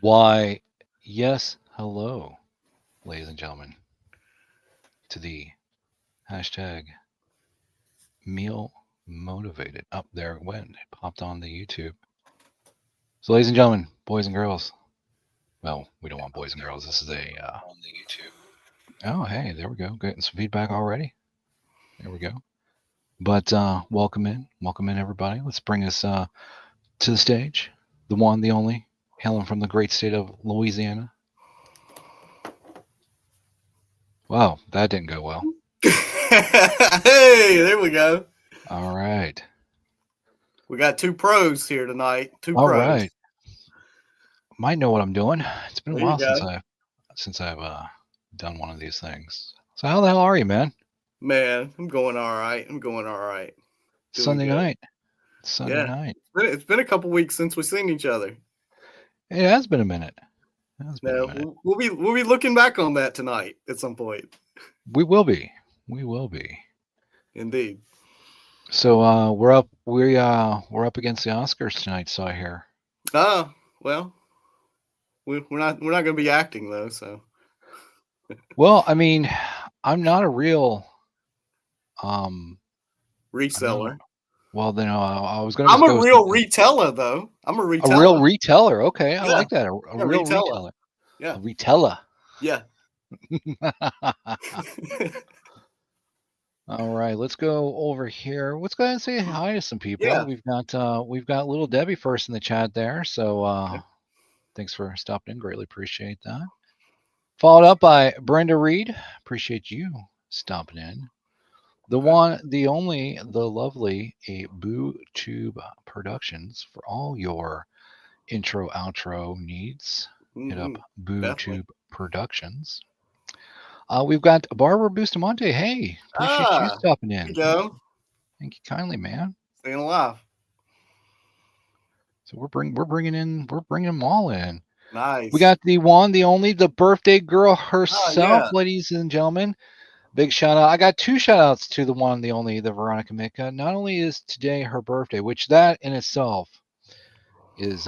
Why, yes, hello, ladies and gentlemen, to the hashtag meal motivated. Up there it went. It popped on the YouTube. So, ladies and gentlemen, boys and girls. Well, we don't want boys and girls. This is a. Oh, hey, there we go. Getting some feedback already. There we go. But welcome in, everybody. Let's bring us to the stage. The one, the only, hailing from the great state of Louisiana. Wow, that didn't go well. Hey, there we go. All right. We got two pros here tonight. Two All pros. right. Might know what I'm doing. It's been a There you while go. since I've done one of these things. So how the hell are you, man? Man, I'm going all right. Doing Sunday good. night. Sunday Yeah. night. It's been a couple weeks since we've seen each other. It has been a minute. It has been a Now minute. we'll be looking back on that tonight at some point. We will be. We will be. Indeed. So we're up we're up against the Oscars tonight, so I hear. Well, we're not going to be acting though. So Well, I mean, I'm not a real I'm not reseller. well then I was gonna I'm just a go with real something. reteller though. I'm a A real reteller. retailer. Okay, I Yeah, like that. A yeah, real reteller. retailer. Yeah, A retailer. yeah. All right, let's go over here. Let's go ahead and say hi to some people. Yeah. We've got little Debbie first in the chat there. So thanks for stopping in. Greatly appreciate that. Followed up by Brenda Reed. Appreciate you stopping in. The one, the only, the lovely a Boo Tube Productions for all your intro outro needs. Hit up Boo Definitely. Tube Productions. We've got Barbara Bustamante. Hey, appreciate you stopping There you in. go. Thank you kindly, man. Staying alive. So we're bringing them all in. We Nice. got the one, the only, the birthday girl Oh herself, yeah. ladies and gentlemen. Big shout out. I got two shout outs to the one, the only, the Veronica Mika. Not only is today her birthday, which that in itself is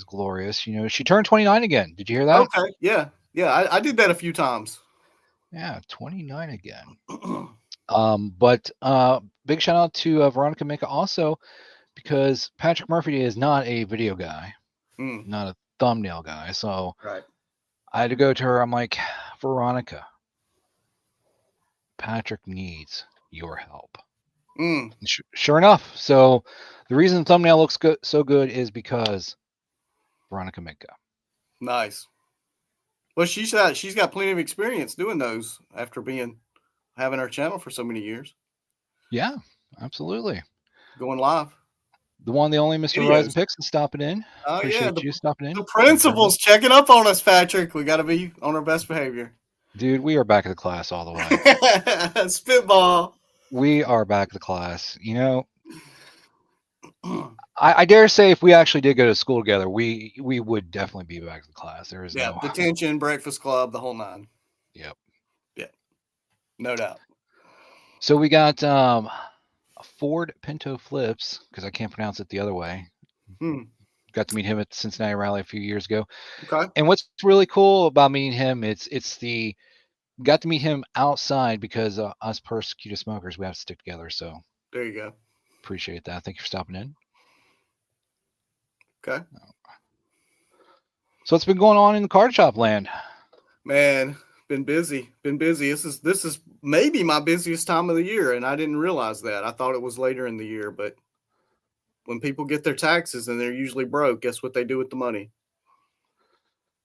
glorious. You know, she turned 29 again. Did you hear that? Okay. Yeah. Yeah. I did that a few times. Yeah, 29 again. But big shout out to Veronica Mika also because Patrick Murphy is not a video guy, not a thumbnail guy. So Right. I had to go to her. I'm like, Veronica, Patrick needs your help. Sure enough. So the reason the thumbnail looks good, so good, is because Veronica Mika. Nice. Well, she's got plenty of experience doing those after having her channel for so many years. Yeah, absolutely. Going live. The one, the only, Mr. Horizon Picks is stopping in. Oh Appreciate yeah, you stopping in. The principal's checking up on us, Patrick. We got to be on our best behavior. Dude, we are back at the class all the way. Spitball. We are back at the class. You know, I dare say if we actually did go to school together, we would definitely be back in class. There is no detention, breakfast club, the whole nine. Yep. Yeah. No doubt. So we got a Ford Pinto Flips, because I can't pronounce it the other way. Got to meet him at the Cincinnati Rally a few years ago. Okay. And what's really cool about meeting him, it's the got to meet him outside because us persecuted smokers, we have to stick together. So there you go. Appreciate that. Thank you for stopping in. Okay. So what's been going on in the card shop land? Man, been busy. This is maybe my busiest time of the year, and I didn't realize that. I thought it was later in the year, but when people get their taxes and they're usually broke, guess what they do with the money?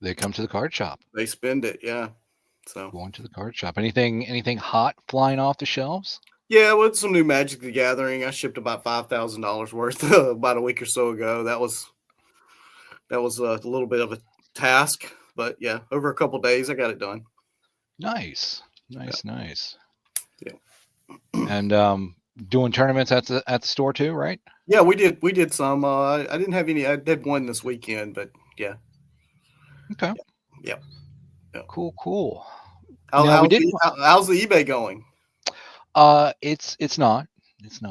They come to the card shop. They spend it, yeah. So going to the card shop. Anything hot flying off the shelves? Yeah, with some new Magic the Gathering, I shipped about $5,000 worth about a week or so ago. That was a little bit of a task, but yeah, over a couple days I got it done. Nice. Yeah. And doing tournaments at the store too, right? Yeah, we did some. I didn't have any. I did one this weekend, but yeah. Okay. Yeah. Cool. How's the eBay going? It's not.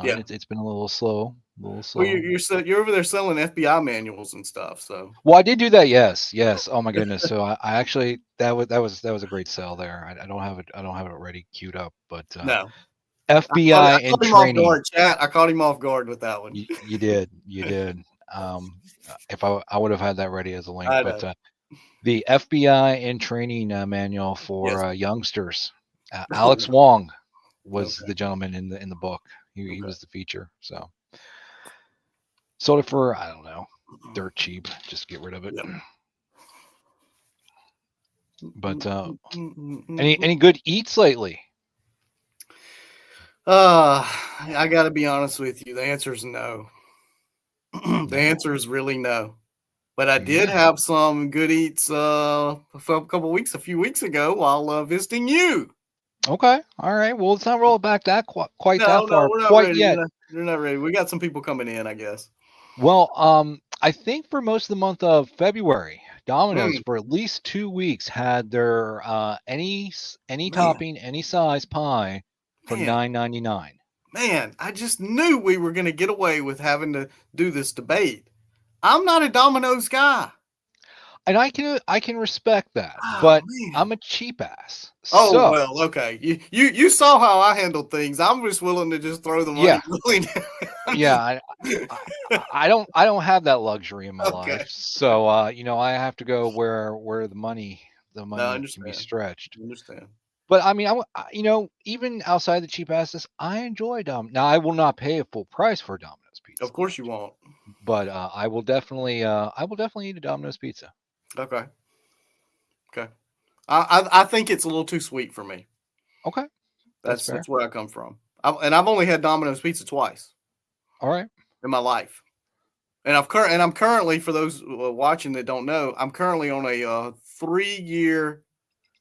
Yeah. It's been a little slow. little Well, slow. you're over there selling FBI manuals and stuff. So Well, I did do that. Yes, yes. Oh my goodness. So I actually that was a great sell there. I don't have it. I don't have it ready queued up, but no, FBI I in caught him off training. guard, chat. I caught him off guard with that one. You did. You did. If I would have had that ready as a link, I but know. the FBI in training manual for Yes. youngsters. Alex Wong was Okay. the gentleman in the book. He Okay. was the feature. So sold it for, I don't know, dirt cheap. Just get rid of it. Yep. But any good eats lately? I got to be honest with you. The answer is no. The No. answer is really no. But I did Mm. have some good eats a few weeks ago while visiting you. Okay. All right. Well, let's not roll it back that quite No, that far we're not quite ready. yet. You're not ready. We got some people coming in, I guess. Well, I think for most of the month of February, Domino's Mm, for at least 2 weeks had their any man, topping, any size pie for man, $9.99. man, I just knew we were going to get away with having to do this debate. I'm not a Domino's guy. And I can respect that, Oh but man. I'm a cheap ass. Oh So, well, okay. You saw how I handled things. I'm just willing to just throw the money. yeah, yeah, I don't have that luxury in my Okay. life. So, I have to go where the money No, I can be understand. stretched. I understand. But I mean, even outside the cheap asses, I enjoy Now, I will not pay a full price for a Domino's pizza, Of course you won't. but I will definitely eat a Domino's pizza. Okay. Okay. I think it's a little too sweet for me. Okay, that's fair. That's where I come from. I've only had Domino's pizza twice All right. in my life, and I'm currently, for those watching that don't know, I'm currently on a 3-year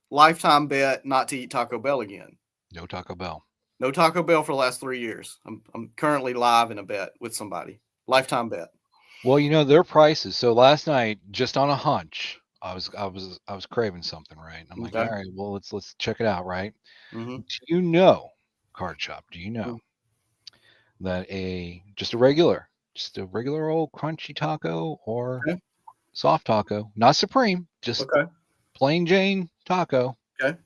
lifetime bet not to eat Taco Bell again. No Taco Bell. No Taco Bell for the last 3 years. I'm currently live in a bet with somebody. Lifetime bet. Well, their prices. So last night, just on a hunch, I was craving something, right? I'm like, all Okay. right, well, let's check it out, right? Mm-hmm. Do you know, Card Shop? Do you know that just a regular old crunchy taco or Okay. soft taco, not supreme, just Okay. plain Jane taco, Okay.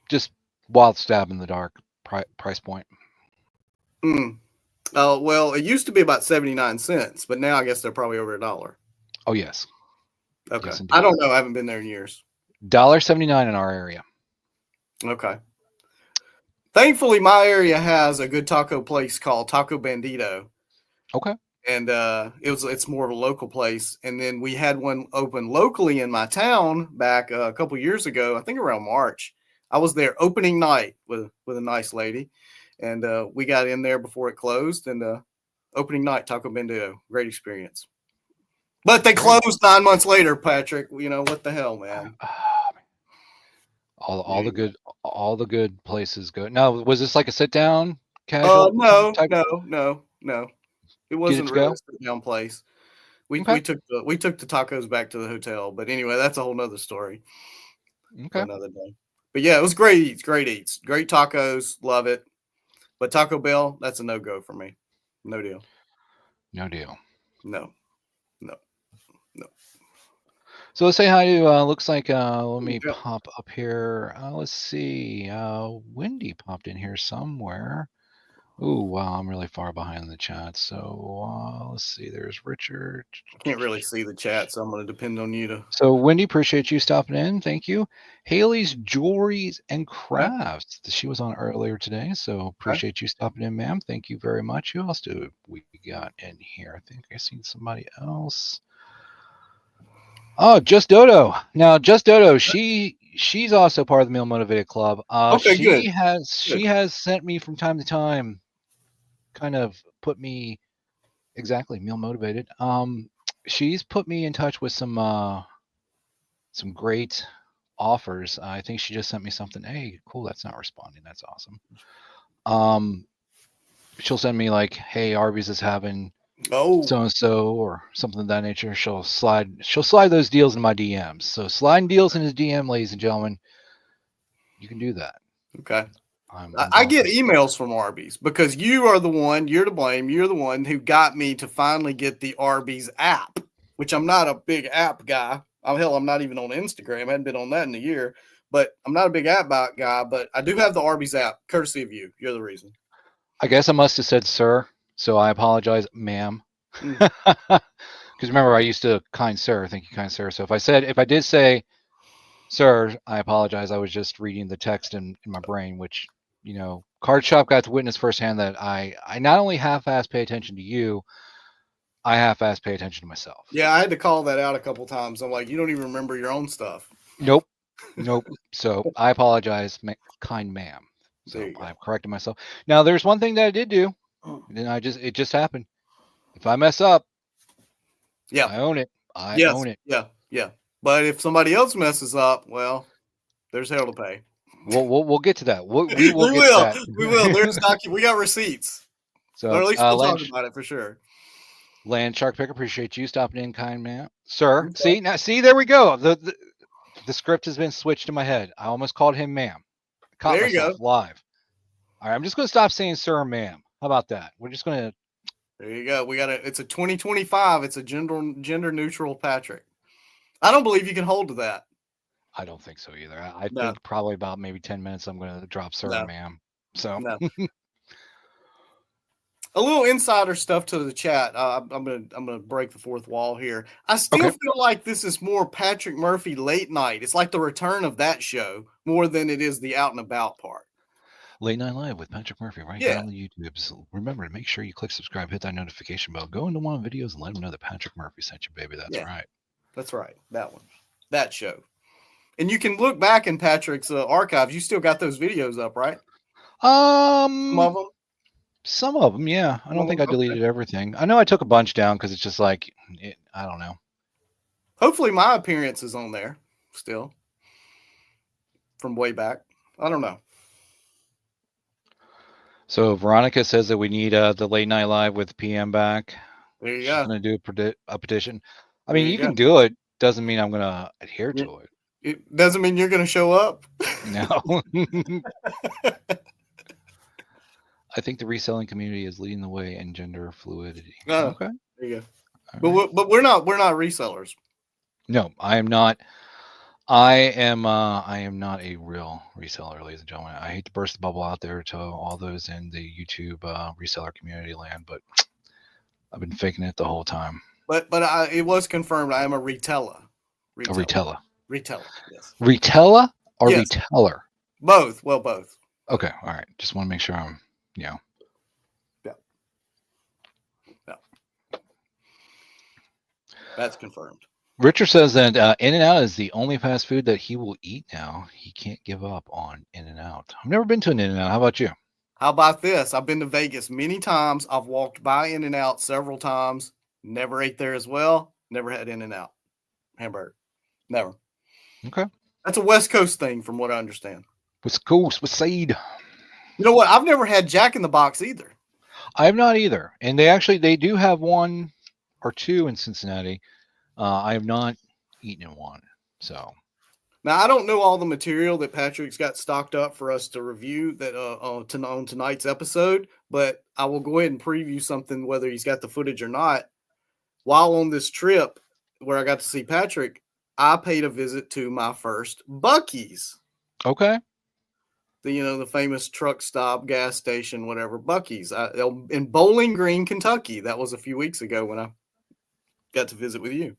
just wild stab in the dark price point? Well, it used to be about 79 cents, but now I guess they're probably over $1. Oh yes, Okay. yes indeed. I don't know. I haven't been there in years. $1.79 in our area. Okay. Thankfully, my area has a good taco place called Taco Bandito. Okay. And it's more of a local place. And then we had one open locally in my town back a couple years ago, I think around March. I was there opening night with a nice lady. And we got in there before it closed. And opening night, Taco Bandito. Great experience. But they closed 9 months later, Patrick. What the hell, man? All the good places go. Now, was this like a sit down casual No. type? It wasn't to really go? a sit down place. We Okay. took the tacos back to the hotel. But anyway, that's a whole nother story for Okay. another day. But yeah, it was great eats, great tacos, love it. But Taco Bell, that's a no go for me. No deal. No deal. No. So let's say hi to looks like let me Yep. pop up here. Let's see. Wendy popped in here somewhere. Ooh, wow, I'm really far behind in the chat. So let's see. There's Richard. Can't really see the chat, so I'm going to depend on you to. So Wendy, appreciate you stopping in. Thank you. Haley's Jewelries and Crafts. She was on earlier today, so appreciate you stopping in, ma'am. Thank you very much. Who else do we got in here? I think I seen somebody else. Oh, Just Dodo. Now, Just Dodo, she's also part of the Meal Motivated Club. Okay, good. She has sent me from time to time, kind of put me exactly meal motivated. She's put me in touch with some great offers. I think she just sent me something. Hey, cool, that's not responding. That's awesome. She'll send me like, hey, Arby's is having so and so or something of that nature. She'll slide those deals in my DMs. So sliding deals in his DM, ladies and gentlemen, you can do that. Okay. I get emails from Arby's because you're to blame. You're the one who got me to finally get the Arby's app, which I'm not a big app guy. I'm not even on Instagram. I hadn't been on that in a year, but I'm not a big app guy, but I do have the Arby's app, courtesy of you. You're the reason. I guess I must have said sir, so I apologize, ma'am. Mm. Because remember, I used to kind sir, thank you, kind sir. So if I did say sir, I apologize. I was just reading the text in my brain, which, Card Shop got to witness firsthand that I not only half-ass pay attention to you, I half-ass pay attention to myself. Yeah, I had to call that out a couple times. I'm like, you don't even remember your own stuff. Nope. So I apologize, kind ma'am. So I've corrected myself. Now, there's one thing that I did do, and it just happened. If I mess up, yeah, I own it. I own it. Yeah. But if somebody else messes up, well, there's hell to pay. We'll get to that. We will. We will. There's we got receipts. So or at least we'll talk about it for sure. Land Shark Pick, appreciate you stopping in, kind man, sir. See, there we go. The script has been switched in my head. I almost called him ma'am. Caught there you myself go. Live. All right, I'm just going to stop saying sir or ma'am. How about that? We're just going to. There you go. It's a 2025. It's a gender neutral Patrick. I don't believe you can hold to that. I don't think so either. I think probably about maybe 10 minutes I'm going to drop sir or ma'am. So. No. A little insider stuff to the chat. I'm gonna break the fourth wall here. I still feel like this is more Patrick Murphy late night. It's like the return of that show more than it is the out and about part. Late Night Live with Patrick Murphy right here on the YouTube. So remember to make sure you click subscribe, hit that notification bell, go into one of the videos and let them know that Patrick Murphy sent you, baby. That's right. That's right. That one. That show. And you can look back in Patrick's archives. You still got those videos up, right? Some of them, yeah. I don't think I deleted everything. I know I took a bunch down because it's just like, I don't know. Hopefully my appearance is on there still from way back. I don't know. So Veronica says that we need the Late Night Live with PM back. There you She's go. going to do a petition. I mean, you can do it. Doesn't mean I'm going to adhere to it. It doesn't mean you're going to show up. No. I think the reselling community is leading the way in gender fluidity. Okay. There you go. But we're not resellers. No, I am not. I am not a real reseller, ladies and gentlemen. I hate to burst the bubble out there to all those in the YouTube reseller community land, but I've been faking it the whole time. But it was confirmed I am a reteller. A reteller. Reteller, yes. Reteller or reteller? Both. Well, both. Okay, all right. Just want to make sure I'm, Yeah. That's confirmed. Richard says that In-N-Out is the only fast food that he will eat now. He can't give up on In-N-Out. I've never been to an In-N-Out. How about you? How about this? I've been to Vegas many times. I've walked by In-N-Out several times. Never ate there as well. Never had In-N-Out hamburger. Never. Okay. That's a West Coast thing from what I understand. West Coast, with seed. You know what? I've never had Jack in the Box either. I have not either. And they do have one or two in Cincinnati. I have not eaten in one. So now I don't know all the material that Patrick's got stocked up for us to review that on tonight's episode, but I will go ahead and preview something whether he's got the footage or not. While on this trip where I got to see Patrick, I paid a visit to my first Buc-ee's. Okay. The famous truck stop, gas station, whatever, Buc-ee's in Bowling Green, Kentucky. That was a few weeks ago when I got to visit with you.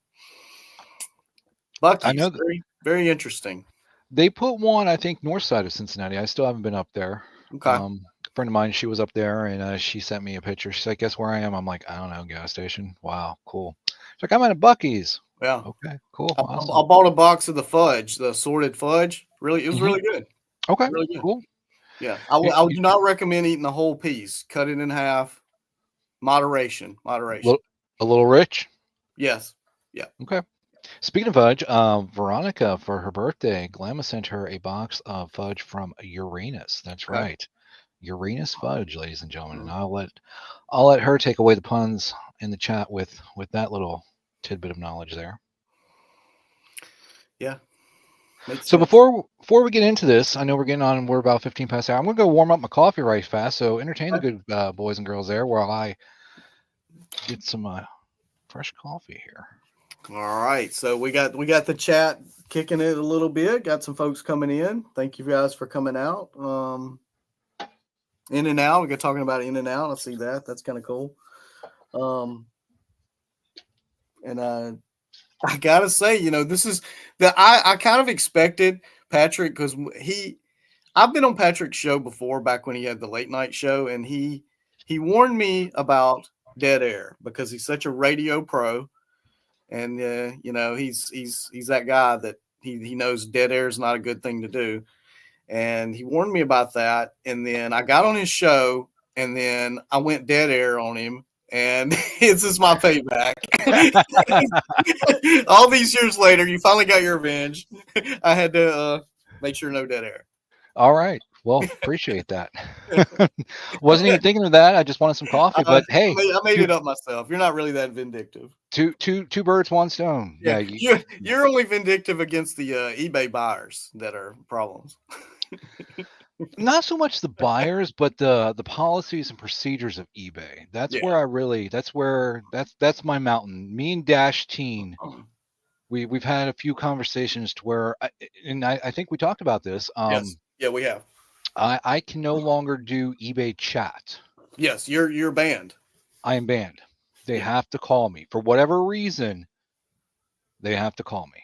Buc-ee's, I know very, very interesting. They put one, I think, north side of Cincinnati. I still haven't been up there. Okay. A friend of mine, she was up there, and she sent me a picture. She's like, guess where I am? I'm like, I don't know, gas station. Wow, cool. She's like, I'm at a Buc-ee's. Yeah. Okay, cool. Awesome. I bought a box of the fudge, the assorted fudge. Really, it was really good. Okay, really good. Cool. Yeah, I would do not recommend eating the whole piece. Cut it in half. Moderation. A little rich? Yes. Yeah. Okay. Speaking of fudge, Veronica, for her birthday, Glamma sent her a box of fudge from Uranus. That's right. Uranus fudge, ladies and gentlemen. And I'll let her take away the puns in the chat with that little tidbit of knowledge there. Yeah. Makes So sense. before we get into this, I know we're getting on. We're about 15 past hour. I'm gonna go warm up my coffee right fast. So entertain the good boys and girls there while I get some fresh coffee here. All right, so we got the chat kicking it a little bit. Got some folks coming in. Thank you guys for coming out. In and out. We got talking about in and out. I see that. That's kind of cool. And I gotta say, this is that I kind of expected Patrick, because I've been on Patrick's show before, back when he had the late night show, and he warned me about dead air because he's such a radio pro, and he's that guy that he knows dead air is not a good thing to do, and he warned me about that. And then I got on his show, and then I went dead air on him. And this is my payback. All these years later, you finally got your revenge. I had to make sure no dead air. All right. Well, appreciate that. Wasn't even thinking of that. I just wanted some coffee. But hey, I made it up myself. You're not really that vindictive. Two birds, one stone. Yeah, you're only vindictive against the eBay buyers that are problems. Not so much the buyers, but the policies and procedures of eBay. That's where that's my mountain. Me and Dash Teen, we've had a few conversations to where, I think we talked about this. Yes. Yeah, we have. I can no longer do eBay chat. Yes, you're banned. I am banned. They have to call me for whatever reason. They have to call me.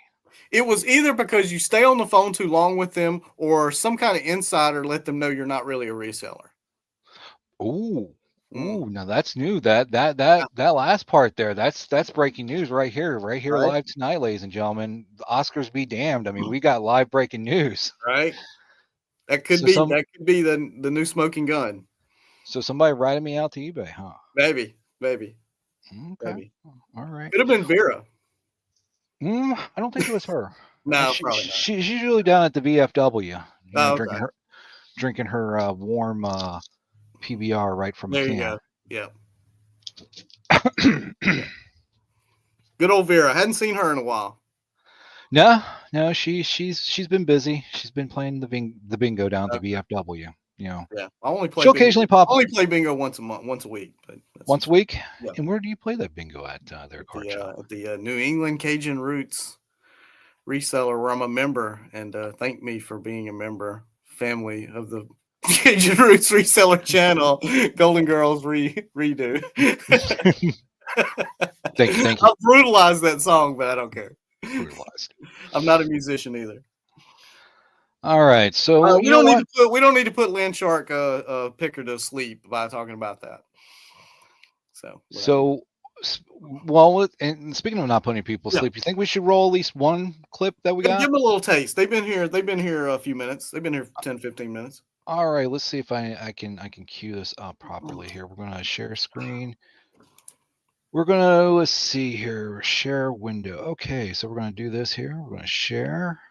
It was either because you stay on the phone too long with them, or some kind of insider let them know you're not really a reseller. Ooh, now that's new. That last part there, that's breaking news right here right? Live tonight, ladies and gentlemen. The Oscars be damned. I mean, we got live breaking news. Right. That could be the new smoking gun. So somebody ratted me out to eBay, huh? Maybe. Okay. Maybe. All right. Could have been Vera. I don't think it was her. No, probably not. She's usually down at the VFW, drinking her warm PBR right from there a can. can. You go. Yeah. Good old Vera. Hadn't seen her in a while. No, she's been busy. She's been playing the bingo down at the VFW. Yeah, I only play. She'll occasionally pop. I only play bingo once a week. But once a week. Yeah. And where do you play that bingo at? There, at the New England Cajun Roots reseller, where I'm a member, and thank me for being a member. Family of the Cajun Roots reseller channel, Golden Girls redo. Thank you. I'll brutalize that song, but I don't care. Brutalized. I'm not a musician either. All right, so we don't need to put Lynn Shark Picker to sleep by talking about that. Well, and speaking of not putting people to sleep, you think we should roll at least one clip that we got? Give them a little taste. They've been here a few minutes. They've been here 10, 15 minutes. All right, let's see if I can cue this up properly here. We're gonna share screen. We're gonna, let's see here, share window. Okay, so we're gonna do this here. We're gonna share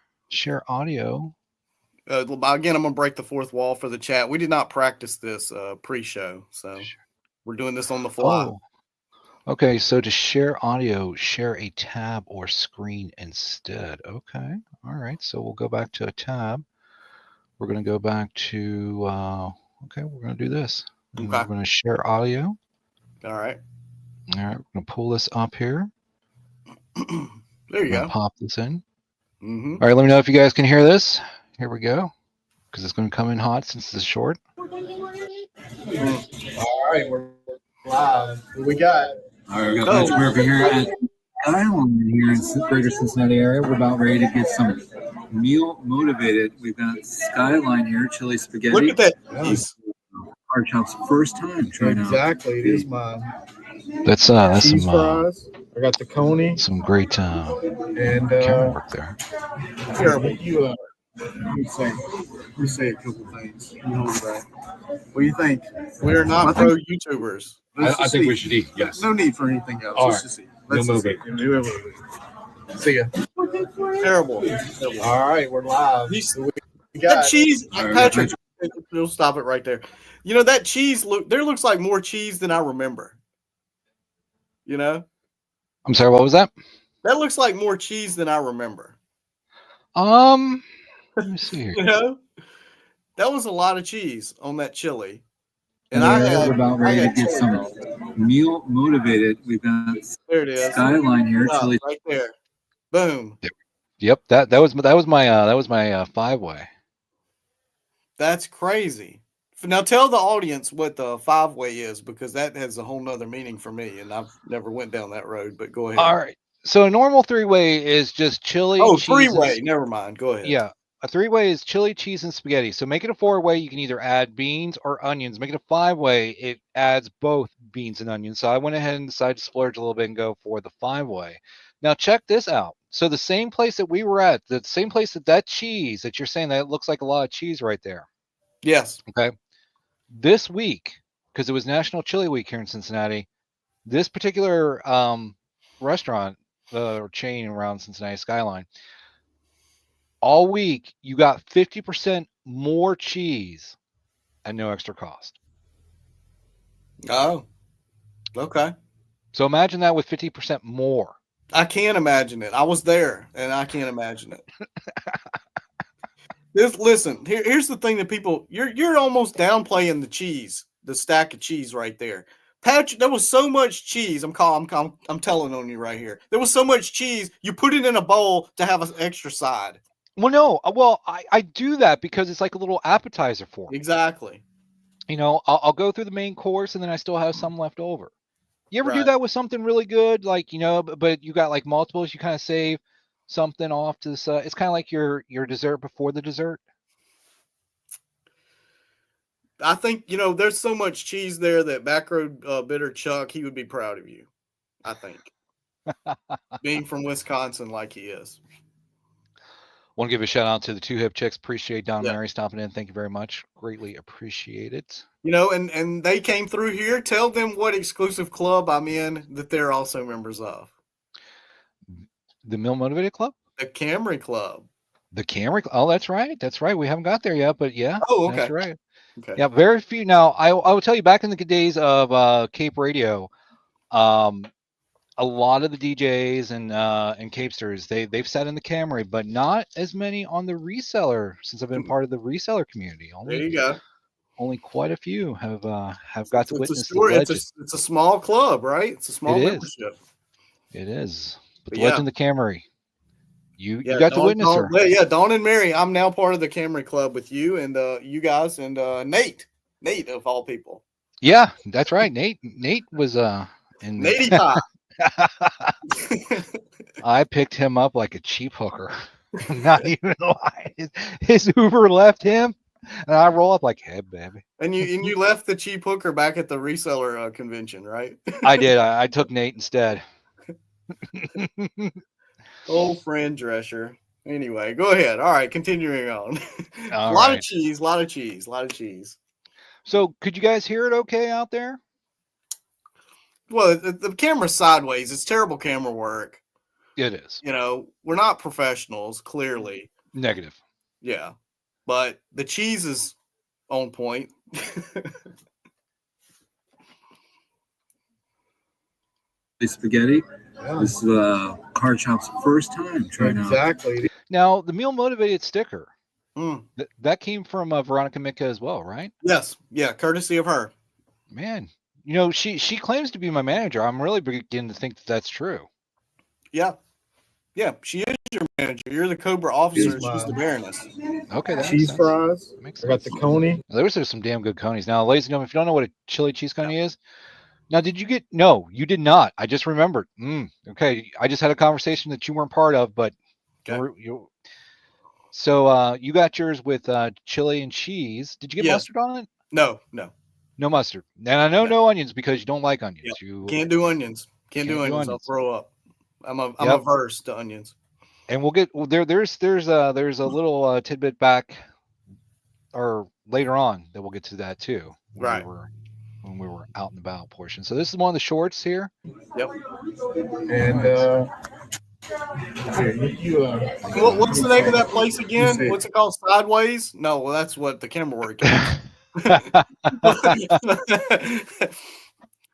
audio. Again, I'm gonna break the fourth wall for the chat. We did not practice this pre-show, so we're doing this on the fly. Oh. Okay, so to share audio, share a tab or screen instead. Okay, all right. So we'll go back to a tab. We're gonna go back to. We're gonna do this. Okay. We're gonna share audio. All right. All right, we're gonna pull this up here. There you go. Pop this in. Mm-hmm. All right, let me know if you guys can hear this. Here we go, because it's going to come in hot since it's short. All right, we're live. What we got? All right, we got Mitch Murphy here at Skyline here in Greater Cincinnati area. We're about ready to get some meal motivated. We've got Skyline here, chili spaghetti. Look at that piece. Hard Chop's first time trying out. Exactly, it is mine. That's cheese some fries. I got the coney. Some great camera work there. Terrible. You say a couple things. You hold it back. What do you think? We are not pro YouTubers. I think we should eat. Yes. No need for anything else. All Let's right. just eat. Let's move it. See ya. Terrible. All right, we're live. We got that cheese, Patrick. We'll stop it right there. You know that cheese looks like more cheese than I remember. You know. I'm sorry. What was that? That looks like more cheese than I remember. Let me see here. You know, that was a lot of cheese on that chili. And we're about ready to get some meal motivated. We've got There it is. Skyline here, Oh, chili. right there. Boom. Yep, that was my 5-way. That's crazy. Now tell the audience what the 5-way is, because that has a whole nother meaning for me, and I've never went down that road. But go ahead. All right. So a normal 3-way is just chili. Oh, cheese, 3-way. Never mind. Go ahead. Yeah. A 3-way is chili, cheese, and spaghetti. So make it a 4-way. You can either add beans or onions. Make it a 5-way. It adds both beans and onions. So I went ahead and decided to splurge a little bit and go for the 5-way. Now check this out. So the same place that we were at, the same place that cheese that you're saying that looks like a lot of cheese right there. Yes. Okay. This week, because it was National Chili Week here in Cincinnati, this particular restaurant or chain around Cincinnati Skyline, all week you got 50% more cheese at no extra cost. Oh, okay. So imagine that with 50% more. I can't imagine it. I was there, and I can't imagine it. Listen, here's the thing that people, you're almost downplaying the cheese, the stack of cheese right there. Patrick, there was so much cheese. I'm telling on you right here. There was so much cheese. You put it in a bowl to have an extra side. Well, no. Well, I do that because it's like a little appetizer for me. Exactly. You know, I'll go through the main course and then I still have some left over. You ever do Right. that with something really good, like, you know, but you got like multiples, you kind of save something off to the side. It's kind of like your dessert before the dessert. I think, you know, there's so much cheese there that Backroad Bitter Chuck, he would be proud of you. I think. Being from Wisconsin like he is. Want to give a shout out to the 2 Hip Chicks. Appreciate Don Yeah. and Mary stopping in. Thank you very much. Greatly appreciate it. You know, and they came through here. Tell them what exclusive club I'm in that they're also members of. The Mill Motivated Club? The Camry Club. The Camry. Oh, that's right. That's right. We haven't got there yet, but yeah. Oh, okay. That's right. Okay. Yeah, very few. Now, I will tell you, back in the days of Cape Radio, a lot of the DJs and Capesters, they've sat in the Camry, but not as many on the reseller. Since I've been part of the reseller community, There you go. only quite a few have got to witness the story. legend. It's a small club, right? It's a small It is. membership. It is. But the Yeah. legend of the Camry. You Yeah, got to witness her. Yeah, Dawn and Mary. I'm now part of the Camry Club with you and you guys and Nate of all people. Yeah, that's right. Nate was in Natey Pie. I picked him up like a cheap hooker. Not even lying. His Uber left him, and I roll up like, "Hey, baby." And you left the cheap hooker back at the reseller convention, right? I did. I took Nate instead. Old friend Drescher. Anyway, go ahead. All right, continuing on. All a lot right. of cheese, a lot of cheese, a lot of cheese. So, could you guys hear it okay out there? Well, the camera's sideways. It's terrible camera work. It is. You know, we're not professionals, clearly. Negative. Yeah. But the cheese is on point. Spaghetti. This is Car Chop's first time trying out. Exactly. Now, the Meal Motivated sticker, Mm. that came from Veronica Mitka as well, right? Yes. Yeah. Courtesy of her. Man, you know, she claims to be my manager. I'm really beginning to think that that's true. Yeah. Yeah. She is your manager. You're the Cobra officer. She's the Baroness. Okay, that Cheese makes sense. fries. That makes I got sense. the coney. There's some damn good conies. Now, ladies and gentlemen, if you don't know what a chili cheese coney is, now did you get? No, you did not. I just remembered. Okay, I just had a conversation that you weren't part of, but Okay. so you got yours with chili and cheese. Did you get Yes. mustard on it? No. No mustard. And I know No. no onions because you don't like onions. Yep. You Can't do onions. Can't do onions. I'll onions. throw up. I'm Yep. averse to onions. And we'll get there's a little tidbit back or later on that we'll get to that too. Right. When we were out and about portion. So this is one of the shorts here. Yep. And here, What's the name of that place again? say it. What's it called? Sideways? No, well, that's what the camera work is.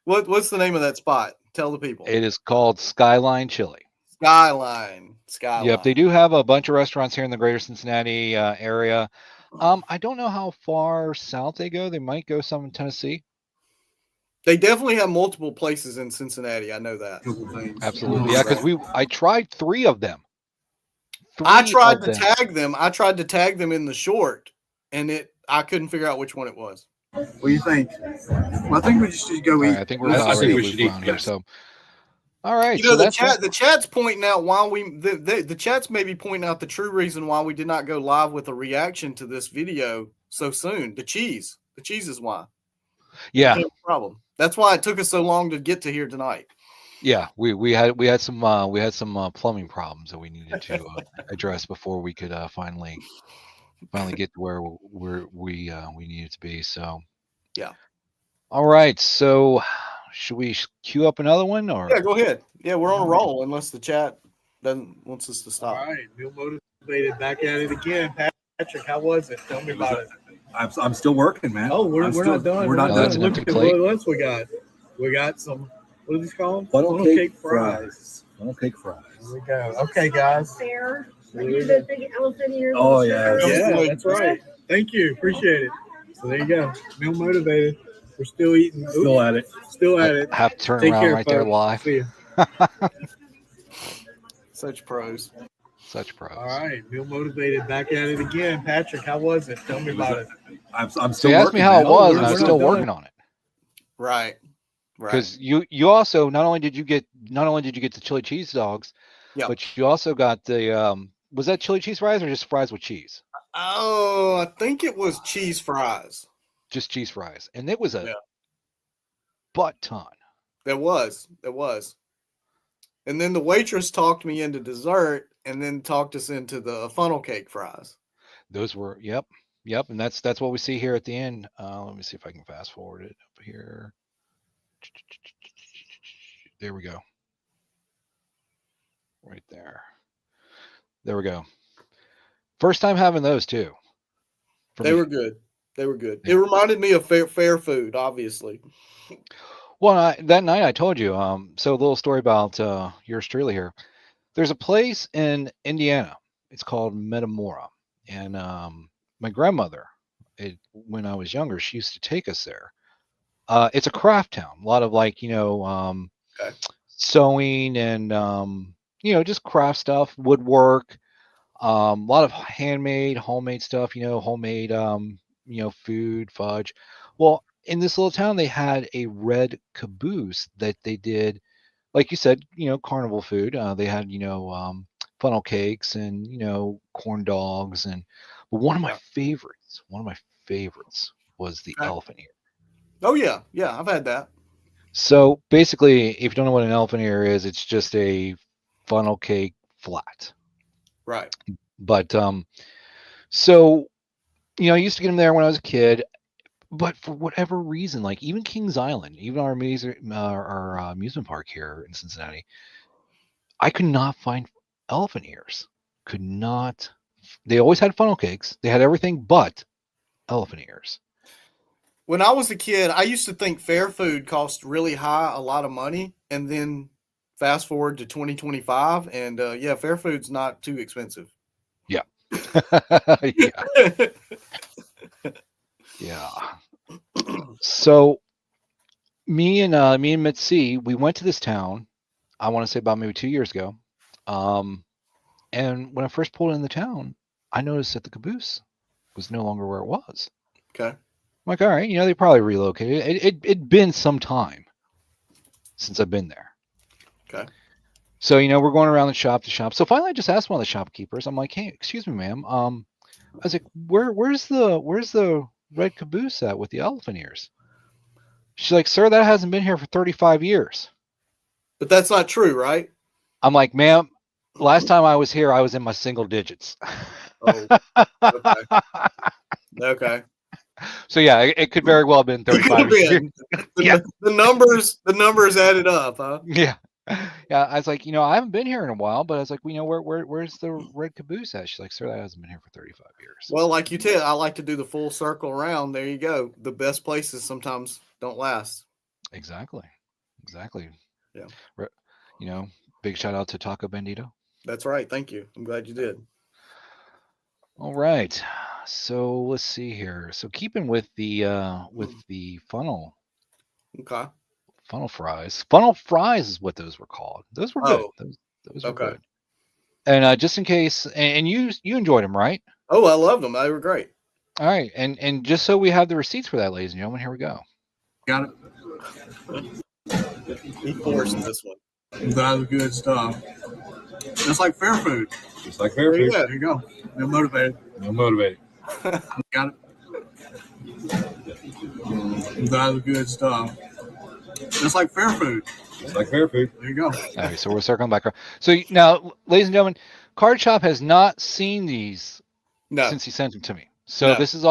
What's the name of that spot? Tell the people. It is called Skyline Chili. Skyline. Skyline. Yep, they do have a bunch of restaurants here in the greater Cincinnati area. I don't know how far south they go. They might go some in Tennessee. They definitely have multiple places in Cincinnati. I know that. Couple things. Absolutely, yeah. Because I tried 3 of them. I tried Three to of them. tag them. I tried to tag them in the short, and I couldn't figure out which one it was. What do you think? Well, I think we just should go All eat. right, I think we're I about think ready to we move should eat, around here. yes. So, all right. You know, so the that's the chat's pointing out why the chat's maybe pointing out the true reason why we did not go live with a reaction to this video so soon. The cheese is why. yeah, No problem. That's why it took us so long to get to here tonight. yeah. We had some plumbing problems that we needed to address before we could finally get to where we needed to be. So Yeah. All right. So should we queue up another one or? Yeah, go ahead. Yeah, we're on a roll unless the chat wants us to All stop. right, Bill Motivated back at it again. Patrick, how was it? Tell me about it. I'm still working, man. Oh, we're I'm not done. We're not Oh, done. that's an Look empty at plate. what else we got. We got some, what do these call them? Funnel cake fries. Funnel cake fries. Here we go. Okay, guys. Fair. Like you did big elephant ears. Oh, yeah. Yeah, that's right. Thank you. Appreciate it. So there you go. Bill Motivated. We're still eating. Still at it. Still at it. I have to turn Take around care, right there folks. live. See you. Such pros. Such pros. All right, Bill Motivated back at it again. Patrick, how was it? Tell me about it. I'm So still you asked working, me how man. it was, we're and I was not still done. working on it. Right. Right. Because you also not only did you get the chili cheese dogs, Yeah. but you also got the was that chili cheese fries or just fries with cheese? Oh, I think it was cheese fries. Just cheese fries, and it was a Yeah. butt ton. There was. And then the waitress talked me into dessert and then talked us into the funnel cake fries. Those were yep, and that's what we see here at the end. Let me see if I can fast forward it up here. There we go. Right there. There we go. First time having those too. For They me. were good. They were good. Yeah. It reminded me of fair food, obviously. Well, that night I told you. So a little story about yours truly here. There's a place in Indiana. It's called Metamora, and my grandmother, when I was younger, she used to take us there. It's a craft town. A lot of Okay. sewing and just craft stuff, woodwork. A lot of homemade stuff. Homemade food, fudge. Well, in this little town, they had a red caboose that they did, like you said, carnival food. They had, funnel cakes and, corn dogs. But one of my favorites was the Okay. elephant ear. Oh, yeah. Yeah, I've had that. So basically, if you don't know what an elephant ear is, it's just a funnel cake flat. Right. But so I used to get them there when I was a kid. But for whatever reason, like even Kings Island, even our amusement park here in Cincinnati, I could not find elephant ears. Could not. They always had funnel cakes. They had everything but elephant ears. When I was a kid, I used to think fair food cost really high, a lot of money. And then fast forward to 2025, and fair food's not too expensive. Yeah. Yeah. So me and Mitzi, we went to this town, I want to say about maybe 2 years ago. And when I first pulled in the town, I noticed that the caboose was no longer where it was. Okay. I'm like, all right, they probably relocated. It'd been some time since I've been there. Okay. So, we're going around the shop to shop. So finally I just asked one of the shopkeepers, I'm like, hey, excuse me, ma'am. I was like, where's the red caboose at with the elephant ears? She's like, sir, that hasn't been here for 35 years. But that's not true, right? I'm like, ma'am, last time I was here, I was in my single digits. Oh, okay. Okay. So yeah, it could very well have been It could 35 have years. been. Yeah. The numbers added up, huh? Yeah. Yeah. I was like, I haven't been here in a while, but I was like, where's the red caboose at? She's like, sir, that hasn't been here for 35 years. Well, like you said, I like to do the full circle around. There you go. The best places sometimes don't last. Exactly. Yeah. Big shout out to Taco Bandito. That's right. Thank you. I'm glad you did. All right. So let's see here. So keeping with the funnel Okay. fries. Funnel fries is what those were called. Those were good. Oh, Those were okay. good. And just in case, and you enjoyed them, right? Oh, I loved them. They were great. All right. And just so we have the receipts for that, ladies and gentlemen, here we go. Got it. He forced this one. That was good stuff. Just like fair food. Just like fair There you food. go. There you go. They're motivated. No motivated. Got it. That was good stuff. Just like fair food. Just like fair food. There you go. All right. So we're circling back around. So now, ladies and gentlemen, Card Shop has not seen these No. since he sent them to me. So No. this is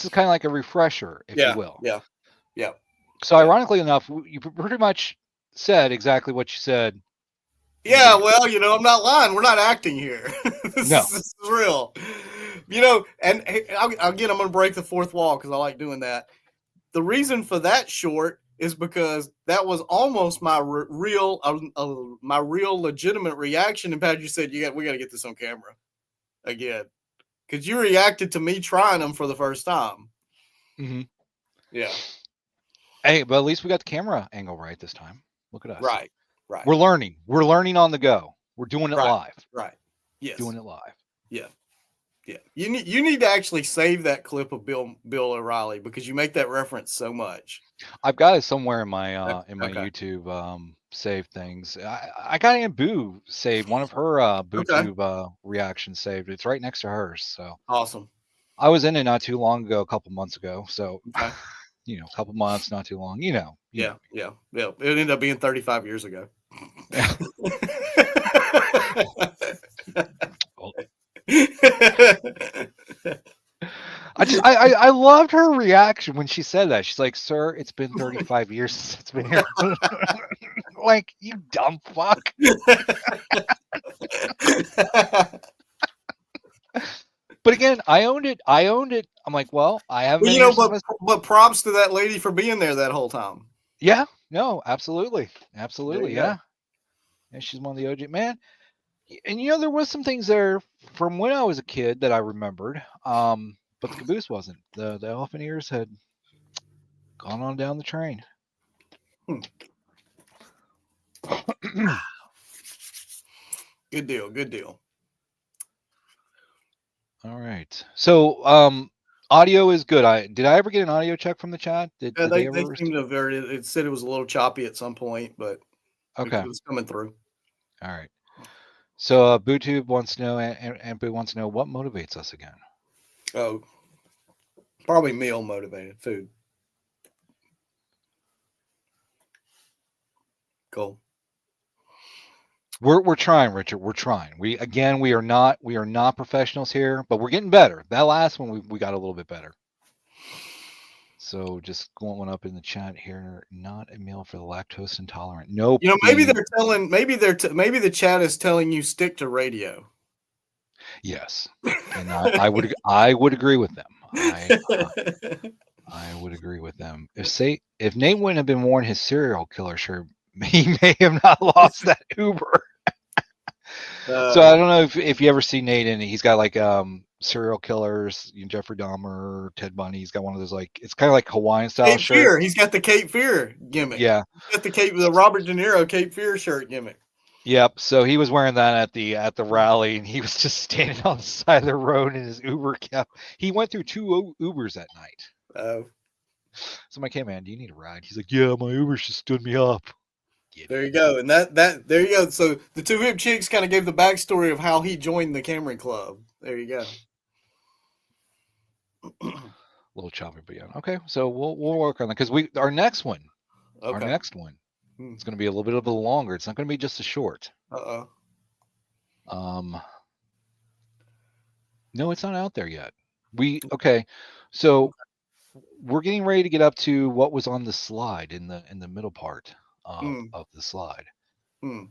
kind of like a refresher, if Yeah. you will. Yeah. So ironically enough, you pretty much said exactly what you said. Yeah, well, I'm not lying. We're not acting here. No. This is real. And hey, again, I'm going to break the fourth wall because I like doing that. The reason for that short is because that was almost my real legitimate reaction. And Pat, you said we got to get this on camera again because you reacted to me trying them for the first time. Mm-hmm. Yeah. Hey, but at least we got the camera angle right this time. Look at us. Right. We're learning. We're learning on the go. We're doing it Right. live. Right. Yes. Doing it live. Yeah. You need to actually save that clip of Bill O'Reilly because you make that reference so much. I've got it somewhere in my Okay. YouTube saved things. I got Aunt Boo saved. One of her BooTube reactions saved. It's right next to hers. So Awesome. I was in it not too long ago, a couple months ago. So Okay. a couple months, not too long. Yeah. It ended up being 35 years ago. I loved her reaction when she said that. She's like, "Sir, it's been 35 years since it's been here." Like, you dumb fuck. But again, I owned it. I'm like, well, I haven't. But props to that lady for being there that whole time. Yeah. No, absolutely. There you Yeah. go. And she's one of the OG man. And there was some things there from when I was a kid that I remembered. But the caboose wasn't. The elephant ears had gone on down the train. Good deal. All right. So audio is good. Did I ever get an audio check from the chat? Did They ever seem to have it said it was a little choppy at some point, but Okay. it was coming through. All right. So BooTube wants to know, and Boo wants to know, what motivates us again? Oh, probably meal motivated food. Cool. We're trying, Richard. We're trying. We are not professionals here, but we're getting better. That last one we got a little bit better. So just going up in the chat here, not a meal for the lactose intolerant. Nope. Maybe the chat is telling you stick to radio. Yes, and I would agree with them. I would agree with them. If Nate wouldn't have been wearing his serial killer shirt, he may have not lost that Uber. So I don't know if you ever see Nate in it. He's got like serial killers, Jeffrey Dahmer, Ted Bundy. He's got one of those, like, it's kind of like Hawaiian style Cape shirt. Fear. He's got the Cape Fear gimmick. Yeah. He's got the Robert De Niro Cape Fear shirt gimmick. Yep. So he was wearing that at the rally, and he was just standing on the side of the road in his Uber cap. He went through 2 Ubers that night. Oh, So I'm like, hey man, do you need a ride? He's like, yeah, my Uber just stood me up. there you go. And that there you go. So the Two Hip Chicks kind of gave the backstory of how he joined the Camry Club. There you go. A little choppy, but yeah. Okay, so we'll work on that because our next one Okay. it's going to be a little bit of a longer. It's not going to be just a short. No, it's not out there yet. So we're getting ready to get up to what was on the slide in the middle part of the slide. I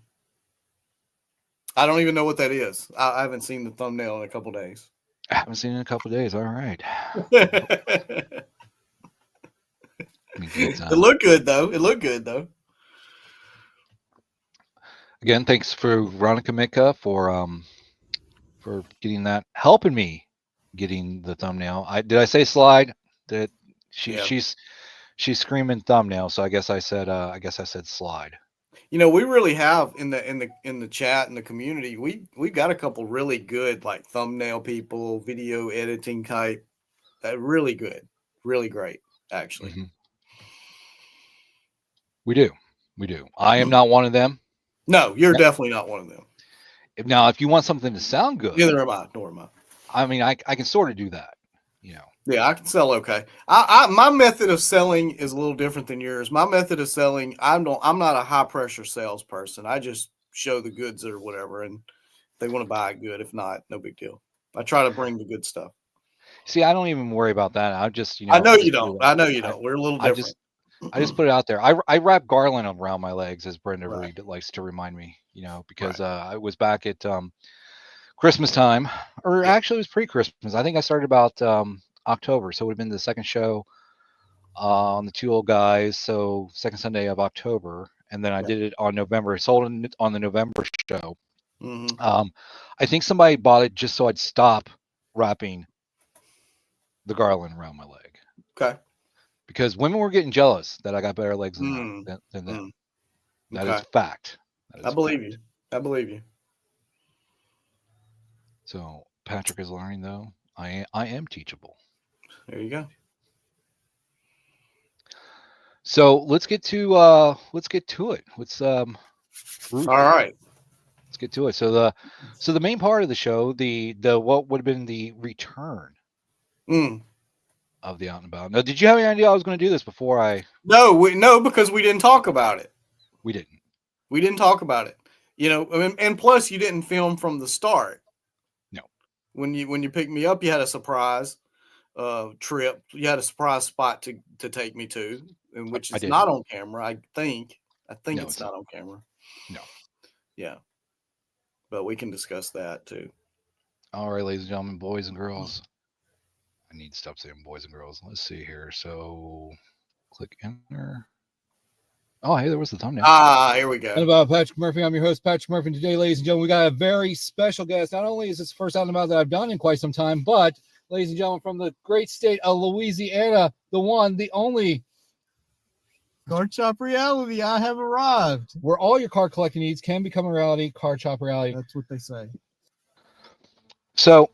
don't even know what that is. I haven't seen the thumbnail in a couple days. I haven't seen it in a couple of days. All right. It looked good though. Again, thanks for Veronica Mika for getting that, helping me getting the thumbnail. Did I say slide? That Yeah. she's screaming thumbnail, so I guess I said slide. You know, we really have in the chat in the community, we got a couple really good like thumbnail people, video editing type, really good, really great, actually. Mhm. We do. I am not one of them. No, you're definitely not one of them. Now, if you want something to sound good, Neither am I. Nor am I. I mean, I can sort of do that, you know. Yeah, I can sell okay. I my method of selling is a little different than yours. My method of selling, I'm not a high pressure salesperson. I just show the goods or whatever, and if they want to buy it, good. If not, no big deal. I try to bring the good stuff. See, I don't even worry about that. I just, you know. I know you just put don't. it out I know there. you don't. We're a little I different. just put it out there. I wrap garland around my legs, as Brenda Right. Reed likes to remind me, you know, because I was back at Christmas time, or actually it was pre-Christmas. I think I started about October, so it would have been the second show on the Two Old Guys, so second Sunday of October, and then I did it on November. I sold it on the November show. Mhm. I think somebody bought it just so I'd stop wrapping the garland around my leg. Okay. Because women were getting jealous that I got better legs than them. That is fact. I believe you. I believe you. So Patrick is learning, though. I am teachable. There you go. So let's get to it. Let's All right. Let's get to it. So the main part of the show, the what would have been the return of the Out and About. Now, did you have any idea I was going to do this before I? No, because we didn't talk about it. We didn't. We didn't talk about it. You know, and plus you didn't film from the start. No. When you picked me up, you had a surprise trip. You had a surprise spot to take me to, and which is not on camera. I think no, it's not on camera. No. Yeah. But we can discuss that too. All right, ladies and gentlemen, boys and girls. I need to stop saying boys and girls. Let's see here. So click enter. Oh, hey, there was the thumbnail. Here we go. And about Patrick Murphy. I'm your host, Patrick Murphy. And today, ladies and gentlemen, we got a very special guest. Not only is this the first Out and About that I've done in quite some time, but, ladies and gentlemen, from the great state of Louisiana, the one, the only Card Shop Reality. I have arrived. Where all your card collecting needs can become a reality. Card Shop Reality. That's what they say. So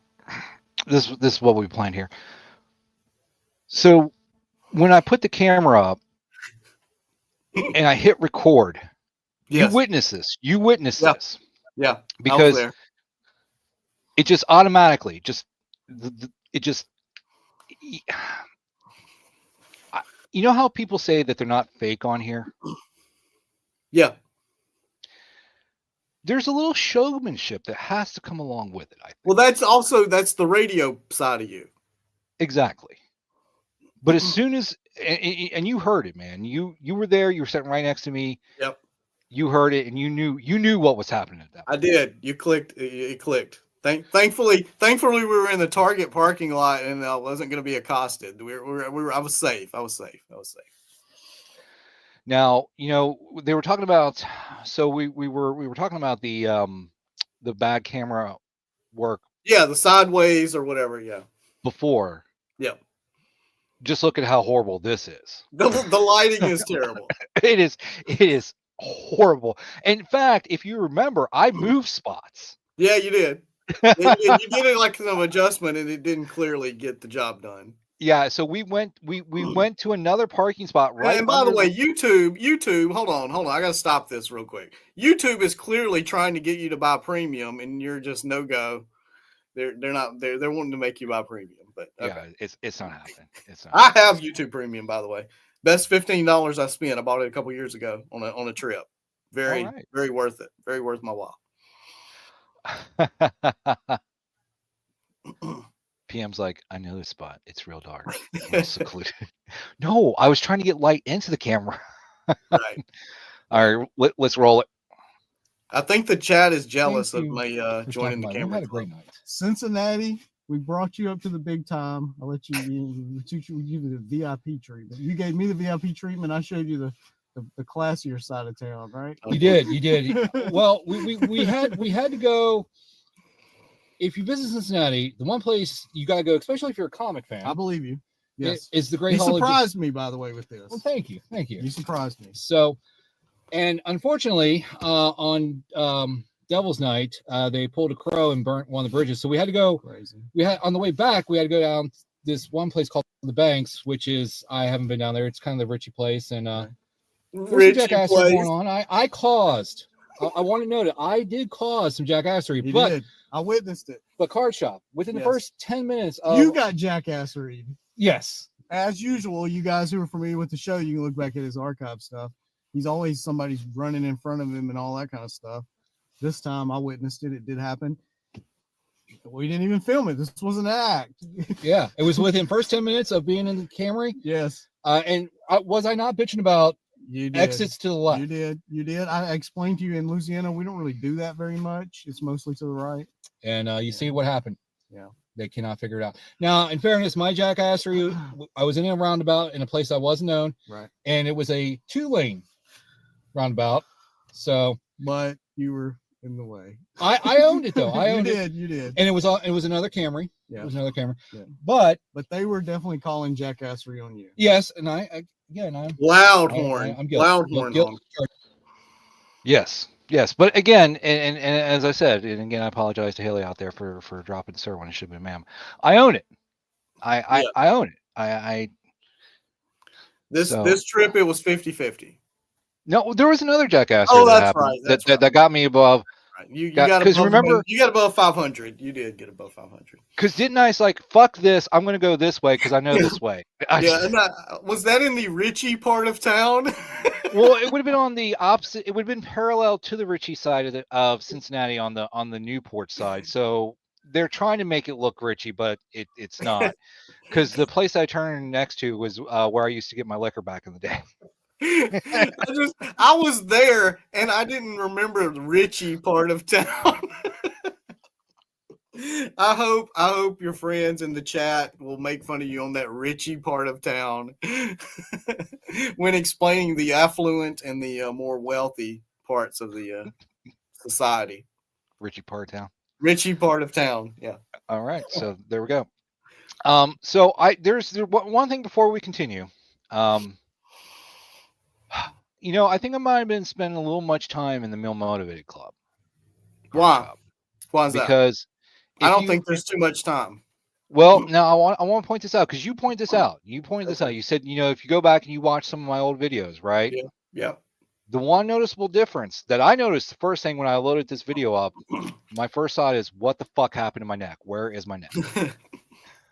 this is what we planned here. So when I put the camera up and I hit record, you witness this. This. Yeah. Because it just automatically you know how people say that they're not fake on here? Yeah. There's a little showmanship that has to come along with it, I think. Well, that's the radio side of you. Exactly. But as soon as and you heard it, man. You were there, you were sitting right next to me. Yep. You heard it and you knew what was happening at that point. I did. You clicked, it clicked. Thankfully we were in the Target parking lot and I wasn't going to be accosted. I was safe. Now, you know, they were talking about, so we were talking about the bad camera work. Yeah, the sideways or whatever. Yeah. Before. Yeah. Just look at how horrible this is. The lighting is terrible. It is horrible. In fact, if you remember, I moved spots. Yeah, you did. You did it like some adjustment, and it didn't clearly get the job done. Yeah, so we went to another parking spot right. And by the way, YouTube, hold on, I gotta stop this real quick. YouTube is clearly trying to get you to buy premium, and you're just no go. They're wanting to make you buy premium, but okay. Yeah, it's not happening. It's not. I have YouTube Premium, by the way. Best $15 I spent. I bought it a couple years ago on a trip. Very worth it. Very worth my while. PM's like, I know this spot. It's real dark. It's secluded. No, I was trying to get light into the camera. Right. All right, let's roll it. I think the chat is jealous of my joining the camera. Had a great night. Cincinnati, we brought you up to the big time. I'll let you give you the VIP treatment. You gave me the VIP treatment. I showed you the classier side of town, right? You did. Well, we had to go. If you visit Cincinnati, the one place you gotta go, especially if you're a comic fan, I believe you. Yes. is the Great You Hall of surprised me, by the way, with this. Well, thank you. You surprised me. So, and unfortunately, on Devil's Night, they pulled a crow and burnt one of the bridges. So we had to go. Crazy. We had on the way back, we had to go down this one place called the Banks, which is I haven't been down there. It's kind of the Richie place, and there's some Richie jackassery place. going on. I caused. I want to note it. I did cause some jackassery, You but did. I witnessed it. card shop within the Yes. first 10 minutes. Of, You got jackasseried. yes. As usual, you guys who are familiar with the show, you can look back at his archive stuff. He's always somebody's running in front of him and all that kind of stuff. This time I witnessed it. It did happen. We didn't even film it. This was an act. Yeah, it was within first 10 minutes of being in the Camry. Yes, And was I not bitching about you did. exits to the left? You did. You did. I explained to you in Louisiana, we don't really do that very much. It's mostly to the right. And you see what happened. Yeah. They cannot figure it out. Now, in fairness, my jackassery, I was in a roundabout in a place I wasn't known, Right. and it was a 2-lane roundabout. So But you were in the way. I owned it though. I you owned it, did. You did. and it was another Camry. Yeah. It was another Camry. Yeah. But But they were definitely calling jackassry on you. yes, and I'm Loudhorn. I'm guilty. Loudhorn. Guilty. Yes, but again, and as I said, and again, I apologize to Haley out there for dropping sir when it should be ma'am. I own it. I own it. I This trip it was 50-50. no, there was another jackass. Oh, that that's happened right, that's that got me above. Right. You Got- got 'cause above, remember- you got above 500. You did get above 500. Because didn't I like fuck this? I'm gonna go this way because I know this way. Yeah, and was that in the Richie part of town? Well, it would have been on the opposite. It would have been parallel to the Richie side of Cincinnati on the Newport side. So they're trying to make it look Richie, but it's not. Because the place I turned next to was where I used to get my liquor back in the day. I was there and I didn't remember the Richie part of town. I hope your friends in the chat will make fun of you on that Richie part of town when explaining the affluent and the more wealthy parts of the society. Richie Partown. Richie part of town, yeah. All right, so there we go. So there's one thing before we continue. I think I might have been spending a little much time in the Meal Motivated Club. Why? Why is that? Because I don't think there's too much time. Well, now I want to point this out because you point this out. You said, if you go back and you watch some of my old videos, right? Yeah. The one noticeable difference that I noticed the first thing when I loaded this video up, my first thought is, what the fuck happened to my neck? Where is my neck?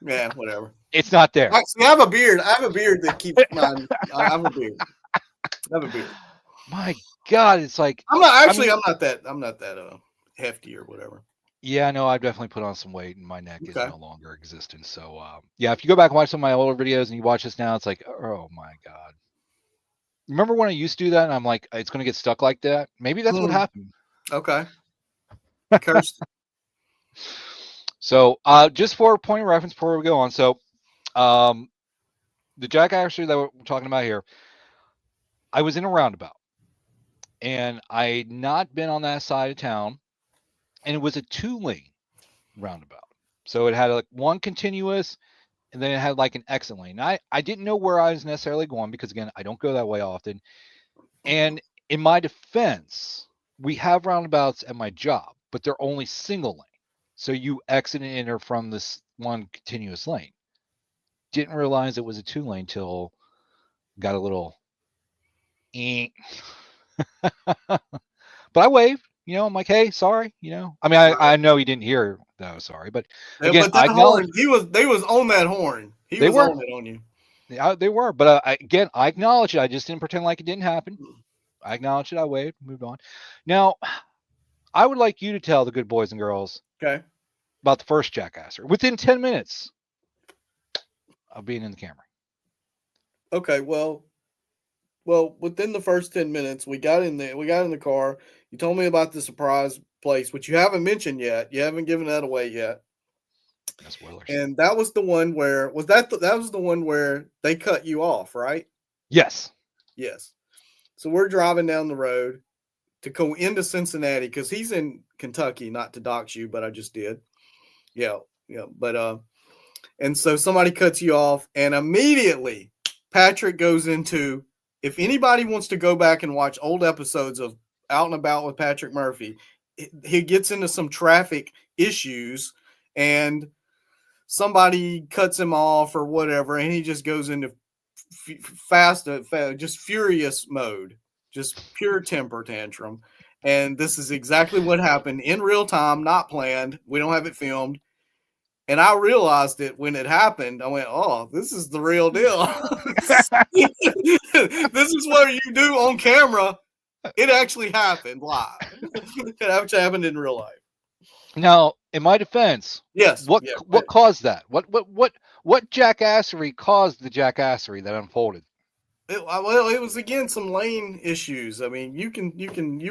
Yeah, whatever. It's not there. Actually, I have a beard. I have a beard that keeps mine. I have a beard. My God, it's like I'm not that hefty or whatever. Yeah, no, I've definitely put on some weight and my neck is no longer existent. So yeah, if you go back and watch some of my older videos and you watch this now, it's like, oh my God. Remember when I used to do that and I'm like, it's gonna get stuck like that? Maybe that's what happened. Okay. Cursed. So just for a point of reference before we go on, so the jackassry that we're talking about here, I was in a roundabout and I had not been on that side of town, and it was a 2-lane roundabout. So it had like one continuous and then it had like an exit lane. I didn't know where I was necessarily going because, again, I don't go that way often. And in my defense, we have roundabouts at my job, but they're only single lane. So you exit and enter from this one continuous lane. Didn't realize it was a 2-lane till got a little but I waved, I'm like, hey, sorry, I mean, I know he didn't hear that I was sorry, but again, but that horn, they was on that horn. They was on it on you. Yeah, they were, but again, I acknowledge it. I just didn't pretend like it didn't happen. I acknowledged it. I waved, moved on. Now, I would like you to tell the good boys and girls about the first jackasser within 10 minutes of being in the Camry. Okay, well, within the first 10 minutes, we got in the car. You told me about the surprise place, which you haven't mentioned yet. You haven't given that away yet. No spoilers. And that was the one where that was the one where they cut you off, right? Yes. Yes. So we're driving down the road to go into Cincinnati because he's in Kentucky, not to dox you, but I just did. Yeah. But and so somebody cuts you off, and immediately Patrick goes into, if anybody wants to go back and watch old episodes of Out and About with Patrick Murphy, he gets into some traffic issues and somebody cuts him off or whatever, and he just goes into just furious mode, just pure temper tantrum. And this is exactly what happened in real time, not planned. We don't have it filmed. And I realized it when it happened. I went, "Oh, this is the real deal. This is what you do on camera. It actually happened live. It actually happened in real life." Now, in my defense, Yes. what yeah, what caused that? What jackassery caused the jackassery that unfolded? Well, it was again some lane issues. I mean, you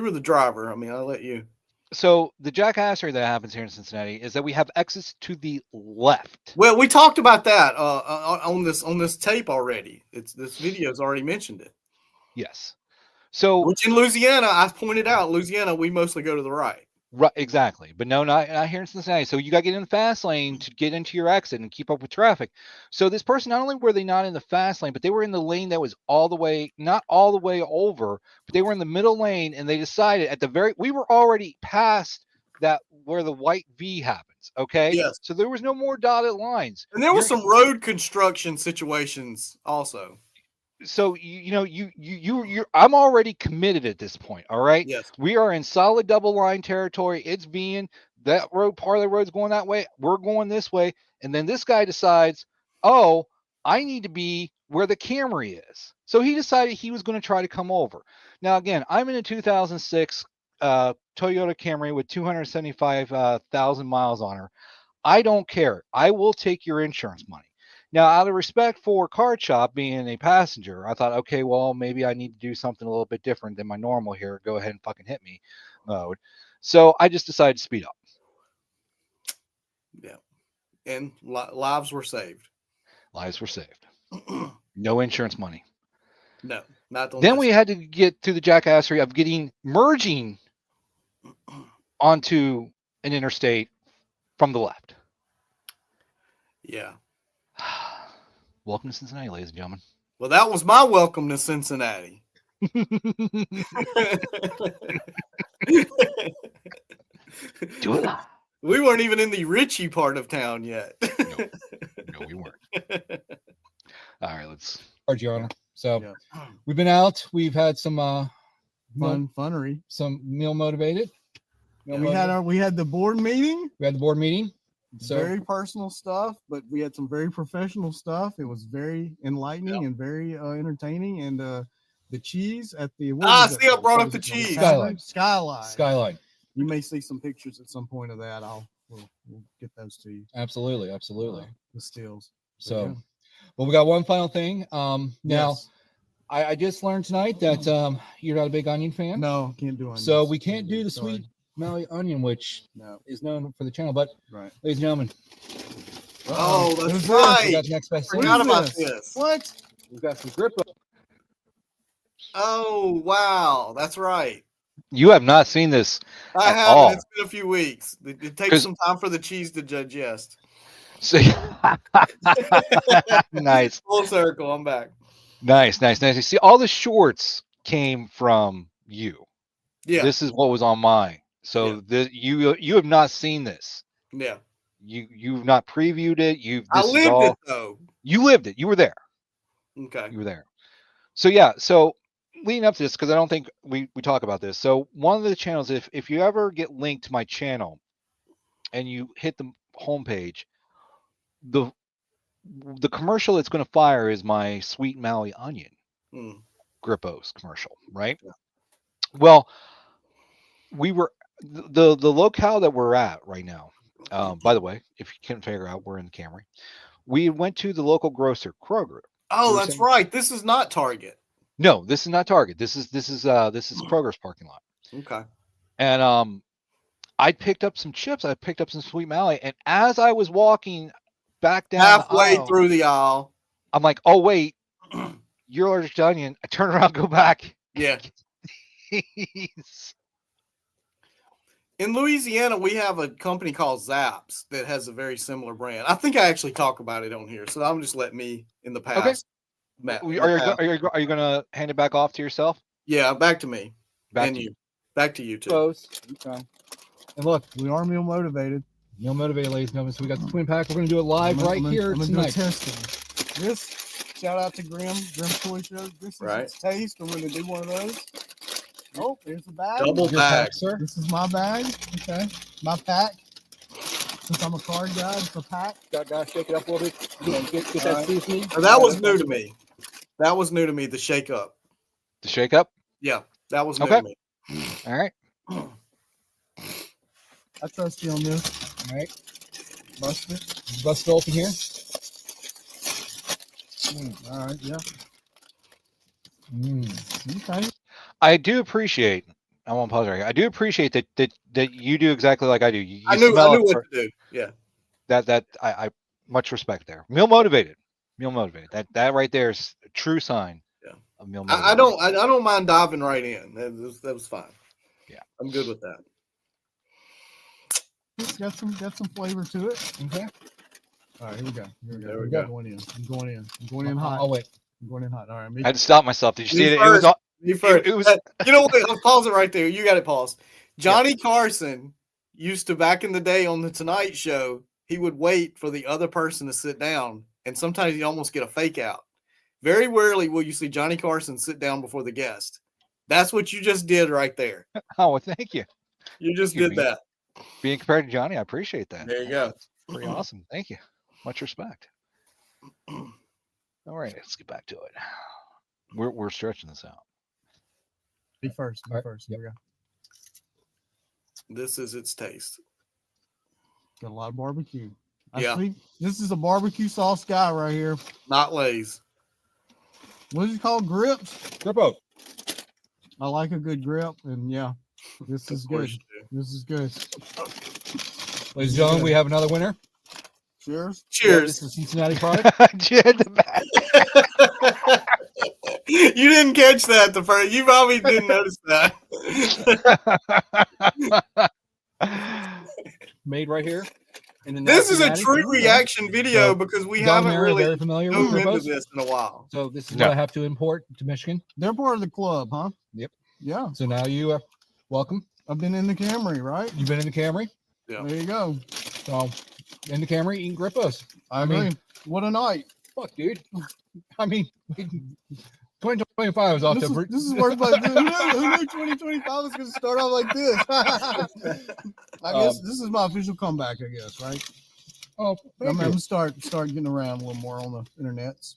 were the driver. I mean, I'll let you. So the jackassery that happens here in Cincinnati is that we have exits to the left. Well, we talked about that on this tape already. This video's already mentioned it. Yes. So Which in Louisiana, I pointed out, Louisiana, we mostly go to the right. right, exactly, but no, not here in Cincinnati. So you got to get in the fast lane to get into your exit and keep up with traffic. So this person, not only were they not in the fast lane, but they were in the lane that was not all the way over, but they were in the middle lane, and they decided we were already past that where the white V happens. Okay. Yes. So there was no more dotted lines. And there were some road construction situations also. So I'm already committed at this point. All right. Yes. We are in solid double line territory. It's V'ing that road. Part of the road's going that way. We're going this way. And then this guy decides, oh, I need to be where the Camry is. So he decided he was going to try to come over. Now, again, I'm in a 2006 Toyota Camry with 275,000 miles on her. I don't care. I will take your insurance money. Now, out of respect for Card Shop being a passenger, I thought, okay, well, maybe I need to do something a little bit different than my normal here. Go ahead and fucking hit me mode. So I just decided to speed up. Yeah. And lives were saved. Lives were saved. No insurance money. No, not on Then this. we had to get to the jackassery of merging onto an interstate from the left. Yeah. Welcome to Cincinnati, ladies and gentlemen. Well, that was my welcome to Cincinnati. Do it. We weren't even in the Ritchie part of town yet. No, we weren't. All right, let's. Pardon your honor. So Yeah. we've been out. We've had some Funnery. some meal motivated. We had the board meeting. We had the board meeting. So Very personal stuff, but we had some very professional stuff. It was very enlightening and very entertaining. And the cheese at the I brought up the cheese. Skyline. You may see some pictures at some point of that. We'll get those to you. Absolutely. The stills. So, yeah. well, we got one final thing. Now, Yes. I just learned tonight that you're not a big onion fan. No, can't do onions. So we can't do the Sorry. sweet Maui onion, which No, is known for the channel. But, right. ladies and gentlemen, Oh, Who's that's this? we right. got the next best thing. Forgot What is about this? this. What? We've got some grip. Oh, wow. That's right. You have not seen this. I At haven't. all. It's been a few weeks. It takes 'Cause- some time for the cheese to digest. So, nice. Full circle. I'm back. Nice. You see, all the shorts came from you. Yeah. This is what was on mine. So you have not seen this. Yeah. You've not previewed it. I lived it though. You lived it. You were there. Okay. You were there. So yeah. So leading up to this, because I don't think we talk about this. So one of the channels, if you ever get linked to my channel, and you hit the homepage, the commercial it's going to fire is my sweet Maui onion Mm. Grippos commercial, right? Yeah. Well, we were the locale that we're at right now. By the way, if you can't figure out, we're in the Camry. We went to the local grocer, Kroger. Oh, You're that's saying- right. This is not Target. No, this is not Target. This is Kroger's parking lot. Okay. And I picked up some chips. I picked up some sweet Maui, and as I was walking back down the Halfway aisle, through the aisle. I'm like, oh wait, you're allergic to onion. I turn around, go back, Yeah. Jeez. In Louisiana, we have a company called Zaps that has a very similar brand. I think I actually talk about it on here, so I'm just letting me in the past. Okay. Matt, Are in you, the past. are you gonna hand it back off to yourself? Yeah, back to me. Back and to you. Back to you too. Close. Okay. And look, We are meal motivated. Meal motivated, ladies and gentlemen. So we got the twin pack. We're gonna do it live right here I'm gonna do a tonight. testing. This shout out to Grimm's Toy Show. This is Right. its taste. I'm gonna do one of those. Oh, there's the bag. Double Your bag. pack, sir. This is my bag. Okay. My pack. Since I'm a card guy, it's a pack. Gotta shake it up a little bit. Get All that right. seasoning. Now, that was new to me. That was new to me. The shake up. The shake up. Yeah, that was new Okay. to me. All right. I trust you on this. All right. Bust it. Bust it open here. All right, yeah. Okay. I do appreciate. I won't pause right here. I do appreciate that you do exactly like I do. You I knew smell it what for- to do. Yeah. that I much respect there. Meal motivated. Meal motivated. That right there is a true sign. Yeah. Of meal motivated. I don't mind diving right in. That was fine. Yeah. I'm good with that. It's got some flavor to it. Okay. All right, here we go. There we I'm go. going in. I'm going in. I'm going in hot. Oh wait. I'm going in hot. All right. Me, I had to stop myself. Did you see Me it? It was first. all- You first. it was- You know what? I'll pause it right there. You got it paused. Johnny Carson used to, back in the day on the Tonight Show, he would wait for the other person to sit down, and sometimes you almost get a fake out. Very rarely will you see Johnny Carson sit down before the guest. That's what you just did right there. Oh, well, thank you. You just Thank you, did man. that. Being compared to Johnny, I appreciate that. There you go. Pretty awesome. Thank you. Much respect. All right, let's get back to it. We're stretching this out. me first. Me All right, first. yep. Here we go. This is its taste. Got a lot of barbecue. Yeah. See, this is a barbecue sauce guy right here. Not Lay's. What is it called? Grips. Grippo. I like a good grip, and yeah, this is Of good. course you do. This is good. Ladies and gentlemen, we have another winner. Cheers. Yeah, this Cheers. is Cincinnati product. Jed the back. You didn't catch that the first. You probably didn't notice that. Made right here. In the This is a Cincinnati. true reaction video So, because we John haven't Mayer, really very familiar with dove into Grippos. this in a while. So this is No. what I have to import to Michigan. They're part of the club, huh? Yep. Yeah. So now you are welcome. I've been in the Camry, right? You've been in the Camry. Yeah. There you go. So in the Camry eating Grippos. I mean- agree. What a night. Fuck, dude. I mean, 2025 was off This to is, this is worth like who knew 2025 was going to start off like this? I guess this is my official comeback. I guess, right? oh, I'm thank you. gonna start getting around a little more on the internets.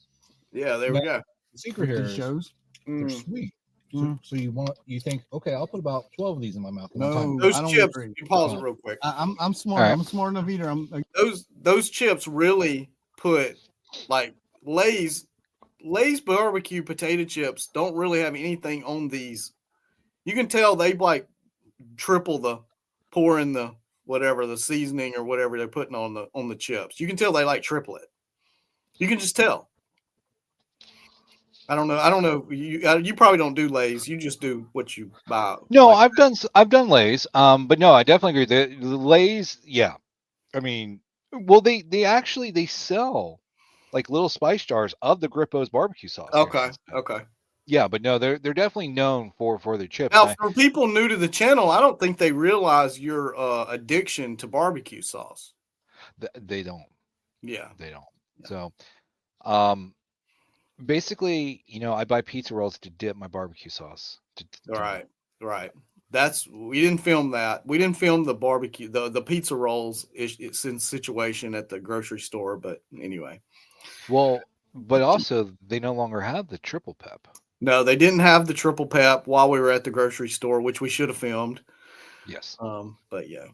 Yeah, there we go. The secret here These is shows. they're Mm. sweet. Mm. So you think, okay, I'll put about 12 of these in my mouth. at one time. No, Those I don't chips. agree. You pause it real quick. I'm smart. All right. I'm a smart enough eater. Those chips really put like Lay's barbecue potato chips don't really have anything on these. You can tell they like triple the pour in the whatever the seasoning or whatever they're putting on the chips. You can tell they like triple it. You can just tell. I don't know. You probably don't do Lay's. You just do what you buy. No, Like, I've done Lay's. But no, I definitely agree. The Lay's, yeah. I mean, well, they actually they sell like little spice jars of the Grippo's barbecue sauce. here. okay. Okay. Yeah, but no, they're definitely known for their chips. Now, and for people new to the channel, I don't think they realize your addiction to barbecue sauce. they don't. Yeah. They don't. Yeah. So, basically, I buy pizza rolls to dip my barbecue sauce. Right. We didn't film that. We didn't film the barbecue, the pizza rolls situation at the grocery store. But anyway, Well, but also they no longer have the triple pep. no, they didn't have the triple pep while we were at the grocery store, which we should have filmed. Yes, But yeah,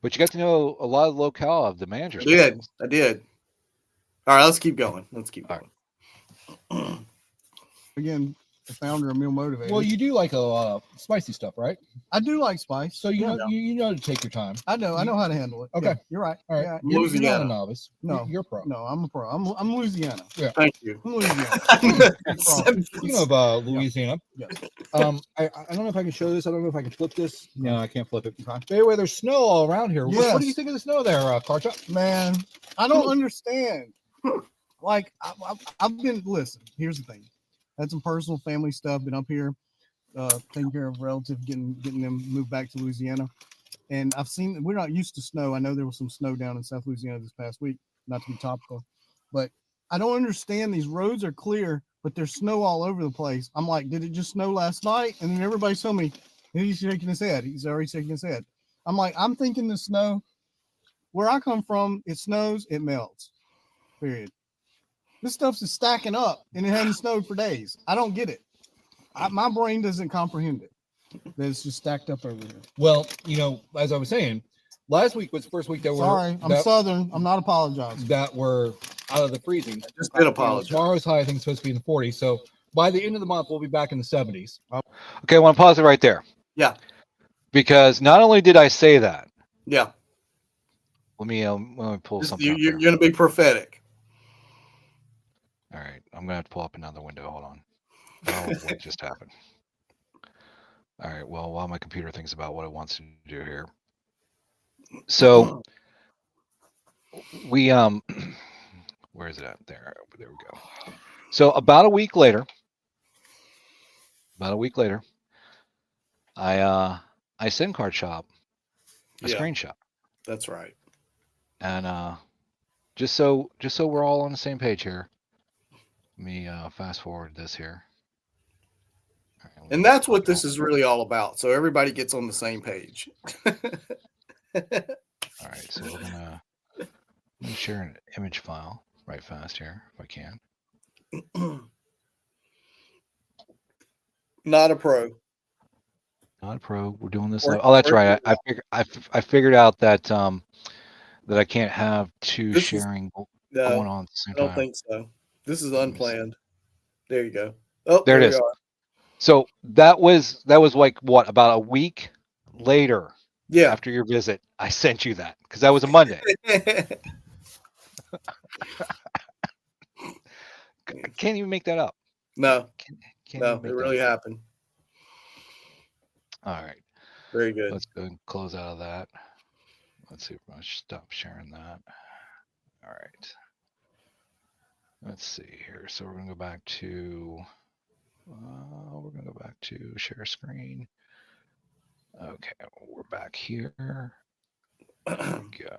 but you got to know a lot of locale of the managers. I did. All right, let's keep going. All right. Again, the founder of Meal Motivated. Well, you do like a spicy stuff, right? I do like spice. So you Yeah. know you know to take your time. I know how to handle it. Okay. Yeah, you're right. All right. Yeah, You're not a Louisiana. novice. No. You're pro. no, I'm a pro. I'm Louisiana. Thank you. I'm Louisiana. Speaking of Louisiana, Yes. I don't know if I can show this. I don't know if I can flip this. No, I can't flip it. Anyway, there's snow all around here. What do you Yes. think of the snow there, Karchuk? Man, I don't understand. Like I've been listen. Here's the thing. Had some personal family stuff. Been up here, taking care of relatives, getting them moved back to Louisiana. And I've seen we're not used to snow. I know there was some snow down in South Louisiana this past week. Not to be topical, but I don't understand. These roads are clear, but there's snow all over the place. I'm like, did it just snow last night? And then everybody told me he's shaking his head. He's already shaking his head. I'm like, I'm thinking the snow. Where I come from, it snows, it melts. Period. This stuff's just stacking up, and it hasn't snowed for days. I don't get it. My brain doesn't comprehend it. That it's just stacked up over here. Well, you know, as I was saying, last week was the first week that Sorry, I'm Southern. I'm not apologizing. that were out of the freezing. Just did apologize. Tomorrow's high, I think, is supposed to be in the 40s. So by the end of the month, we'll be back in the 70s. Okay, I want to pause it right there. Yeah. Because not only did I say that, Yeah. let me pull Just- something you- up you're here. going to be prophetic. All right, I'm gonna have to pull up another window. Hold on. Oh, what just happened? All right. Well, while my computer thinks about what it wants to do here, so we where is it at? There we go. So about a week later, I send card shop a Yeah. screenshot, That's right. and just so we're all on the same page here. Let me fast forward this here. All right, let And me that's what look this at- is really all about. So everybody gets on the same page. All right, so we're gonna let me share an image file right fast here if I can. Not a pro. Not a pro. We're doing this. Work- Oh, that's work right. it I figured out that that I can't have two This is- sharing going No, on at the same I don't time. think so. This is Let me see. unplanned. There you go. Oh, There it we is. are. So that was like what, about a week later Yeah. after your visit, I sent you that because that was a Monday. I can't even make that up. no, Can't no, even it make that really up. happened. All right. Very good. Let's go and close out of that. Let's see if I stop sharing that. All right. Let's see here. So we're gonna go back to share screen. Okay, we're back here. There we go.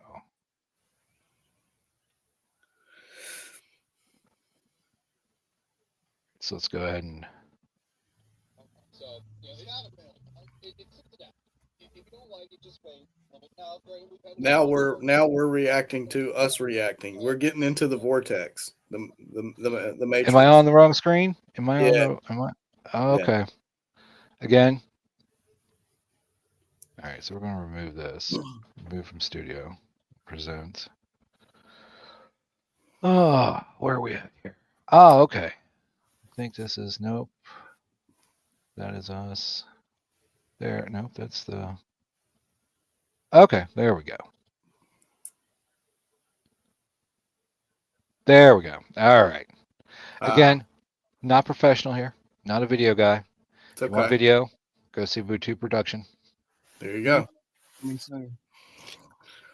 So let's go ahead and So, it's if you don't like it, just wait. now we're reacting to us reacting. We're getting into the vortex. The matrix. am I on the wrong screen? Am I Yeah. on the oh, okay. Again. All right, so we're going to remove this. Remove from studio. Present. Oh, where are we at here? Oh, okay. I think this is nope. That is us. There, nope, that's the okay, there we go. There we go. All right. Again, not professional here. Not a video guy. it's You want okay. video? Go see Vutu Production. There you go. Me soon.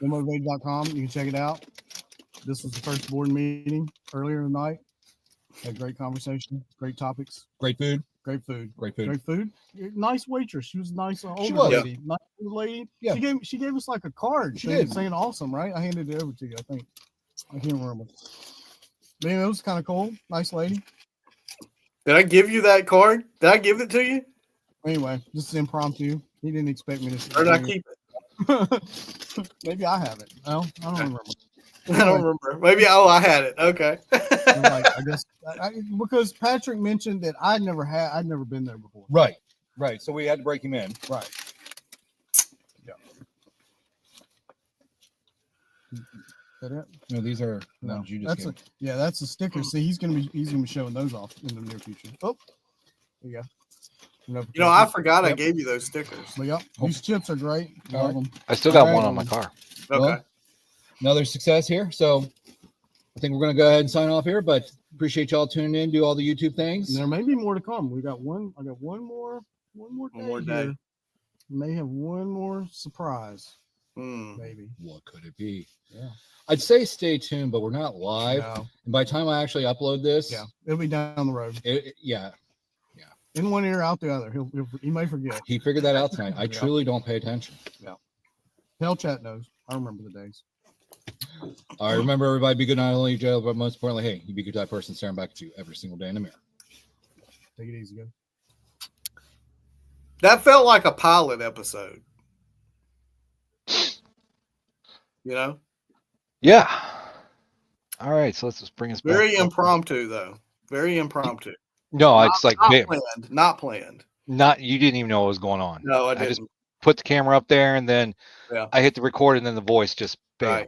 Motivated.com. You can check it out. This was the first board meeting earlier tonight. Had great conversation, great topics, Great food. great food. Great food. Great food. Nice waitress. She was a nice older was. lady. Nice older lady. Yeah. She gave us like a card She saying, did. saying awesome, right? I handed it over to you, I think. I can't remember. Man, it was kind of cool. Nice lady. Did I give you that card? Did I give it to you? Anyway, this is impromptu. He didn't expect me to Or did I keep it? Maybe I have it. No, I don't remember. I don't remember. Maybe I had it. Okay. I'm like, I guess because Patrick mentioned that I'd never been there before. Right. Right. So we had to break him in. Right. Yeah. That it? No, these are the No, ones you just that's gave. that's a sticker. See, he's gonna be showing those off in the near future. Oh, There you go. You know, I forgot I Yep. gave you those stickers. But yep, these chips are great. All Love right. them. I still got All one right. on my car. Okay. Well, another success here. So I think we're going to go ahead and sign off here, but appreciate y'all tuning in, do all the YouTube things. And there may be more to come. We got one. I got one more day. Here. May have one more surprise. Maybe. What could it be? Yeah. I'd say stay tuned, but we're not live. No. And by the time I actually upload this, Yeah, it'll be down the road. Yeah, In one ear, out the other. He may forget. he figured that out tonight. I Yeah. truly don't pay attention. Hell chat knows. I remember the days. All right, remember everybody, be good not only to each other, but most importantly, hey, you be good to that person staring back at you every single day in the mirror. Take it easy, guys. That felt like a pilot episode. You know, Yeah. All right, so let's just bring us very back. impromptu though. Very impromptu. No, it's like Not bam. planned. Not planned. Not you didn't even know what was going on. No, I I just didn't. put the camera up there and then Yeah. I hit the record and then the voice just bam. Right.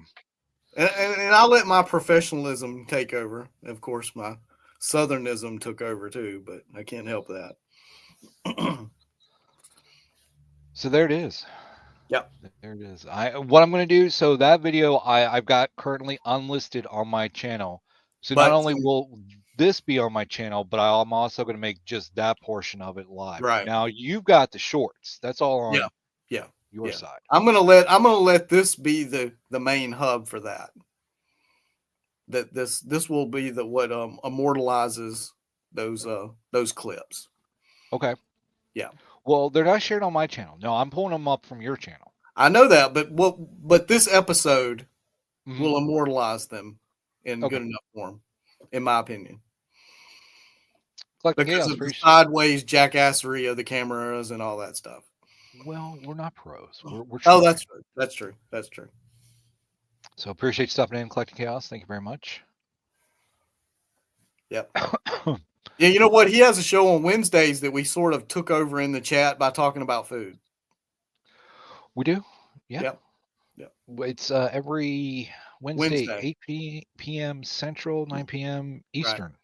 And I let my professionalism take over. Of course, my southernism took over too, but I can't help that. So there it is. Yep. There it is. What I'm going to do. So that video I've got currently unlisted on my channel. So But- not only will this be on my channel, but I'm also going to make just that portion of it live. Right. Now you've got the shorts. That's all on Yeah. your Yeah. side. I'm gonna let this be the main hub for that. That this will be the what immortalizes those clips. Okay. Yeah. Well, they're not shared on my channel. No, I'm pulling them up from your channel. I know that, but this episode Mhm. will immortalize them in Okay. good enough form, in my opinion. Collecting Because Chaos, of the appreciate it. sideways jackassery of the cameras and all that stuff. Well, we're not pros. We're Oh, trying. that's true. That's true. That's true. So appreciate you stopping in, Collecting Chaos. Thank you very much. Yep. Yeah, you know what? He has a show on Wednesdays that we sort of took over in the chat by talking about food. We do. Yeah. Yep. Yep. It's every Wednesday, Wednesday. 8 p.m. Central, 9 p.m. Eastern.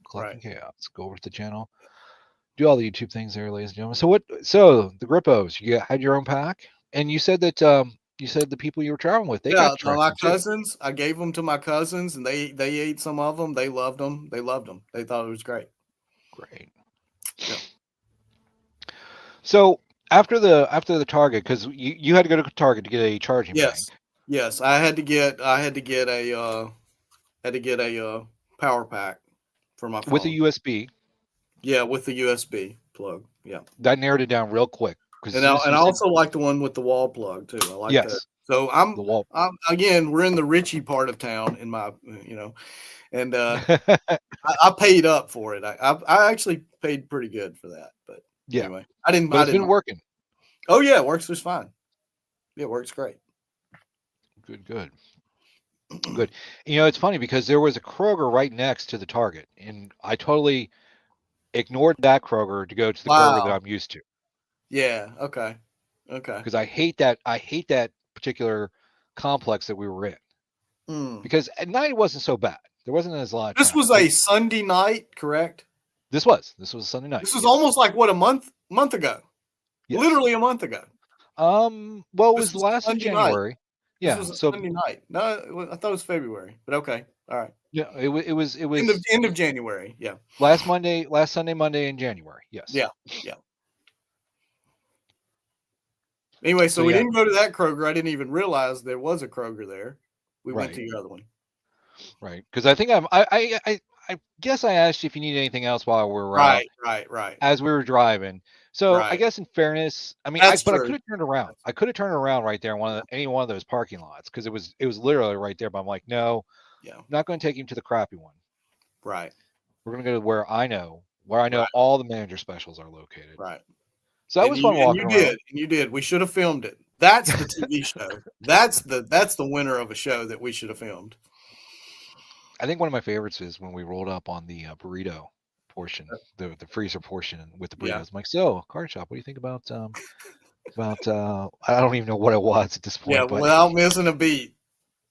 Collecting Chaos. Go over to the channel. Do all the YouTube things there, ladies and gentlemen. So the Grippos, you had your own pack, and you said that you said the people you were traveling with, they Yeah, got my tracking too. cousins. I gave them to my cousins, and they ate some of them. They loved them. They loved them. They thought it was great. Great. Yep. So after the Target, because you had to go to Target to get a charging Yes, bank. yes. I had to get a power pack for my phone. With a USB. Yeah, with the USB plug. Yeah, That narrowed it down real quick. and I also like the one with the wall plug too. I like Yes. that. So the wall. again, we're in the Richie part of town, in my and I paid up for it. I actually paid pretty good for that, but Yeah. anyway, I didn't. But I it's been didn't. working. Oh yeah, it works just fine. It works great. Good. Good. You know, it's funny because there was a Kroger right next to the Target, and I totally ignored that Kroger to go to the Kroger that Wow. I'm used to, Yeah. Okay. Okay. because I hate that particular complex that we were in. Hmm. Because at night it wasn't so bad. There wasn't as a lot. Of This traffic. was a Sunday night, correct? This was a Sunday night. This was yes. almost like what, a month ago. Yes. Literally a month ago. Well, it This was was last of Sunday night. January. Yeah. This was a So Sunday night. No, I thought it was February, but okay. All right. yeah, it was End of January. Yeah. last Sunday, Monday in January. Yes. Yeah. Anyway, so So, we yeah. didn't go to that Kroger. I didn't even realize there was a Kroger there. We went Right. to your other one. Right. Because I think I guess I asked you if you needed anything else while we were out. Right. As we were driving. So I Right. guess in fairness, I mean, That's but I true. could have turned around. I could have turned around right there in any one of those parking lots because it was literally right there. But I'm like, no, Yeah. I'm not going to take him to the crappy one. Right. We're going to go to where I know Right. all the manager specials are located. Right. So that And was you, fun and walking you around. did. And you did. We should have filmed it. That's the TV show. That's the winner of a show that we should have filmed. I think one of my favorites is when we rolled up on the burrito portion, the freezer portion with the burritos. Yeah. I'm like, so card shop, what do you think about I don't even know what it was at this point, Yeah, but without missing a beat.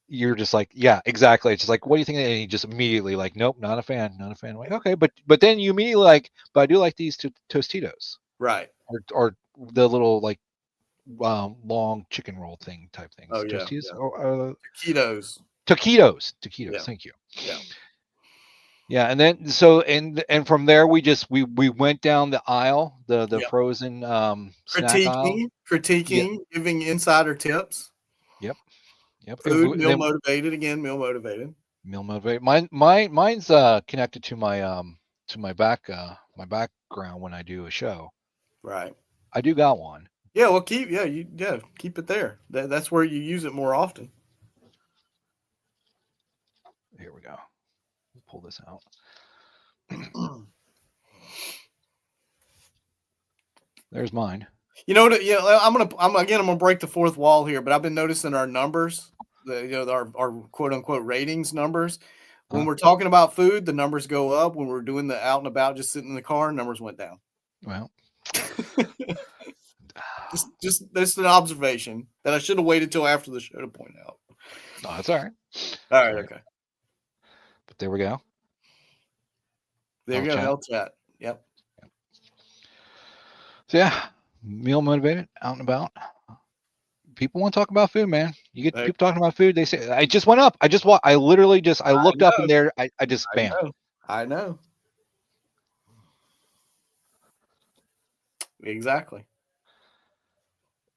you're just like, yeah, exactly. It's just like, what do you think? And he just immediately like, nope, not a fan, not a fan. I'm like, okay, but then you immediately like, but I do like these Tostitos Right. or the little like long chicken roll thing type things. Oh, yeah, Tostitos yeah. or Taquitos. taquitos. Yeah. Thank you. Yeah. Yeah, and then so and from there we just we went down the aisle, the Yeah. frozen snack aisle. Critiquing, giving insider tips. Yep. Food, And meal then motivated again, meal motivated. meal motivate. Mine's connected to my background when I do a show. Right. I do got one. Yeah, well keep keep it there. That's where you use it more often. Here we go. Pull this out. There's mine. You know what? Yeah, I'm gonna break the fourth wall here, but I've been noticing our numbers, our quote unquote ratings numbers. When we're talking about food, the numbers go up. When we're doing the out and about, just sitting in the car, numbers went down. Well, just an observation that I should have waited till after the show to point out. no, that's all right. All right, okay. But there we go. There you go, Hell Chat. Yep. So yeah, meal motivated, out and about. People want to talk about food, man. You get people talking about food. They say, "I just went up. I literally just looked up in there. I just bam." I know. Exactly.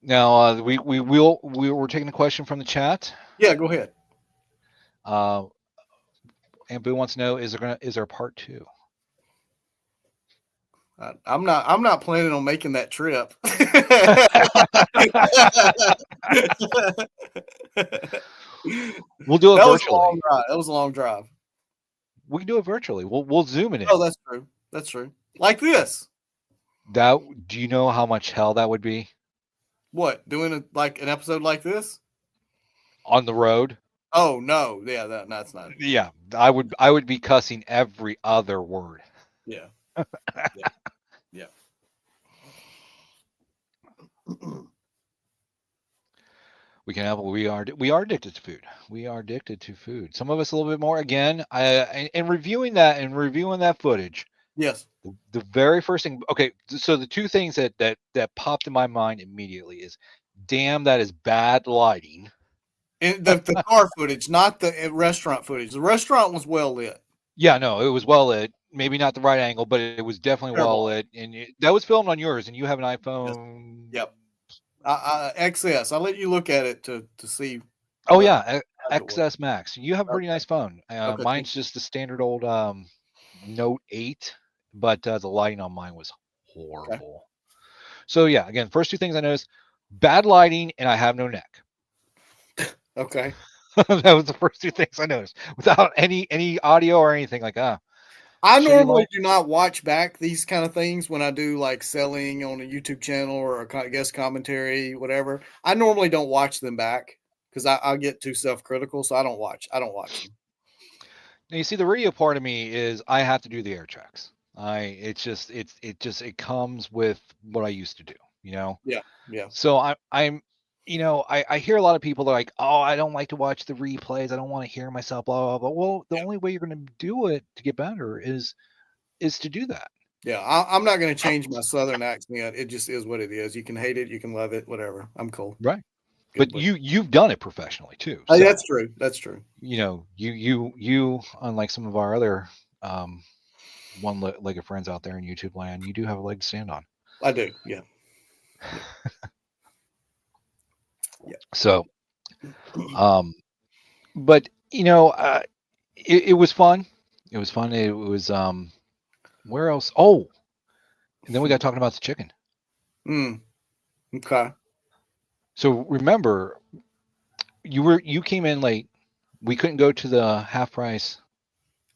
Now we're taking a question from the chat. Yeah, go ahead. And Boo wants to know, is there a part 2? I'm not planning on making that trip. We'll do it virtually. That was a long drive. We can do it virtually. We'll zoom it in. Oh, that's true. That's true. Like this. Do you know how much hell that would be? What, doing like an episode like this on the road? Oh no, yeah, that's not. Yeah, I would be cussing every other word. Yeah. Yeah. We can have. We are addicted to food. We are addicted to food. Some of us a little bit more. Again, and reviewing that footage. Yes. The very first thing. Okay, so the two things that popped in my mind immediately is, damn, that is bad lighting. And the car footage, not the restaurant footage. The restaurant was well lit. Yeah, no, it was well lit. Maybe not the right angle, but it was definitely well lit. And that was filmed on yours, and you have an iPhone. Yep. XS. I'll let you look at it to see. Oh yeah, XS Max. You have a pretty nice phone. Mine's just the standard old Note 8, but the lighting on mine was horrible. Okay. So yeah, again, first two things I noticed: bad lighting, and I have no neck. Okay. That was the first two things I noticed, without any audio or anything like that. I normally do not watch back these kind of things when I do like selling on a YouTube channel or a guest commentary, whatever. I normally don't watch them back because I get too self-critical, so I don't watch them. Now you see, the radio part of me is I have to do the air checks. It comes with what I used to do, you know? Yeah. So I'm I hear a lot of people that are like, oh, I don't like to watch the replays. I don't want to hear myself, blah, blah, blah. Well, the only way you're going to do it to get better is to do that. Yeah, I'm not going to change my Southern accent. It just is what it is. You can hate it, you can love it, whatever. I'm cool. Right. But you've done it professionally too. So, that's true. That's true. You know, you unlike some of our other one-legged friends out there in YouTube land, you do have a leg to stand on. I do. Yeah. Yeah. So, but it was fun. It was fun. It was where else? Oh, and then we got talking about the chicken. Okay. So remember, you came in late. We couldn't go to the half price.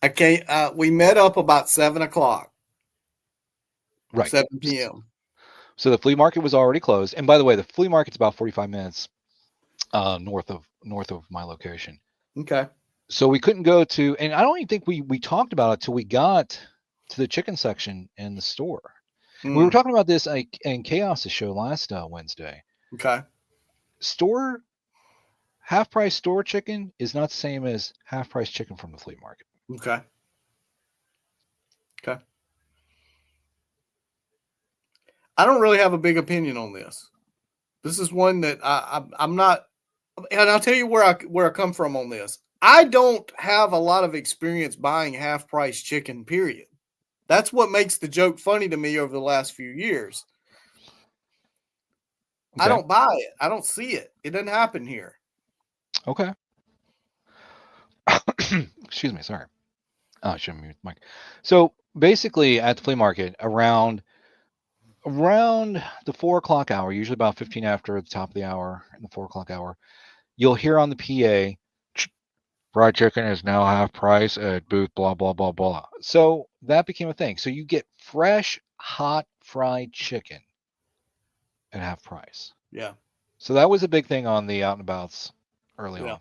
Okay. We met up about 7:00. Right. 7 p.m. So the flea market was already closed. And by the way, the flea market's about 45 minutes north of my location. Okay. So we couldn't go to, and I don't even think we talked about it till we got to the chicken section in the store. We were talking about this in Chaos's show last Wednesday. Okay. Store half price store chicken is not the same as half price chicken from the flea market. Okay. Okay. I don't really have a big opinion on this. This is one that I'm not, and I'll tell you where I come from on this. I don't have a lot of experience buying half price chicken, period. That's what makes the joke funny to me over the last few years. I Okay. don't buy it. I don't see it. It doesn't happen here. Okay. Excuse me. Sorry. Oh, I shouldn't mute the mic. So basically, at the flea market, around the 4 o'clock hour, usually about 15 after the top of the hour, in the 4 o'clock hour, you'll hear on the PA, fried chicken is now half price at booth blah blah blah blah. So that became a thing. So you get fresh, hot fried chicken at half price. Yeah. So that was a big thing on the out and abouts early Yeah. on.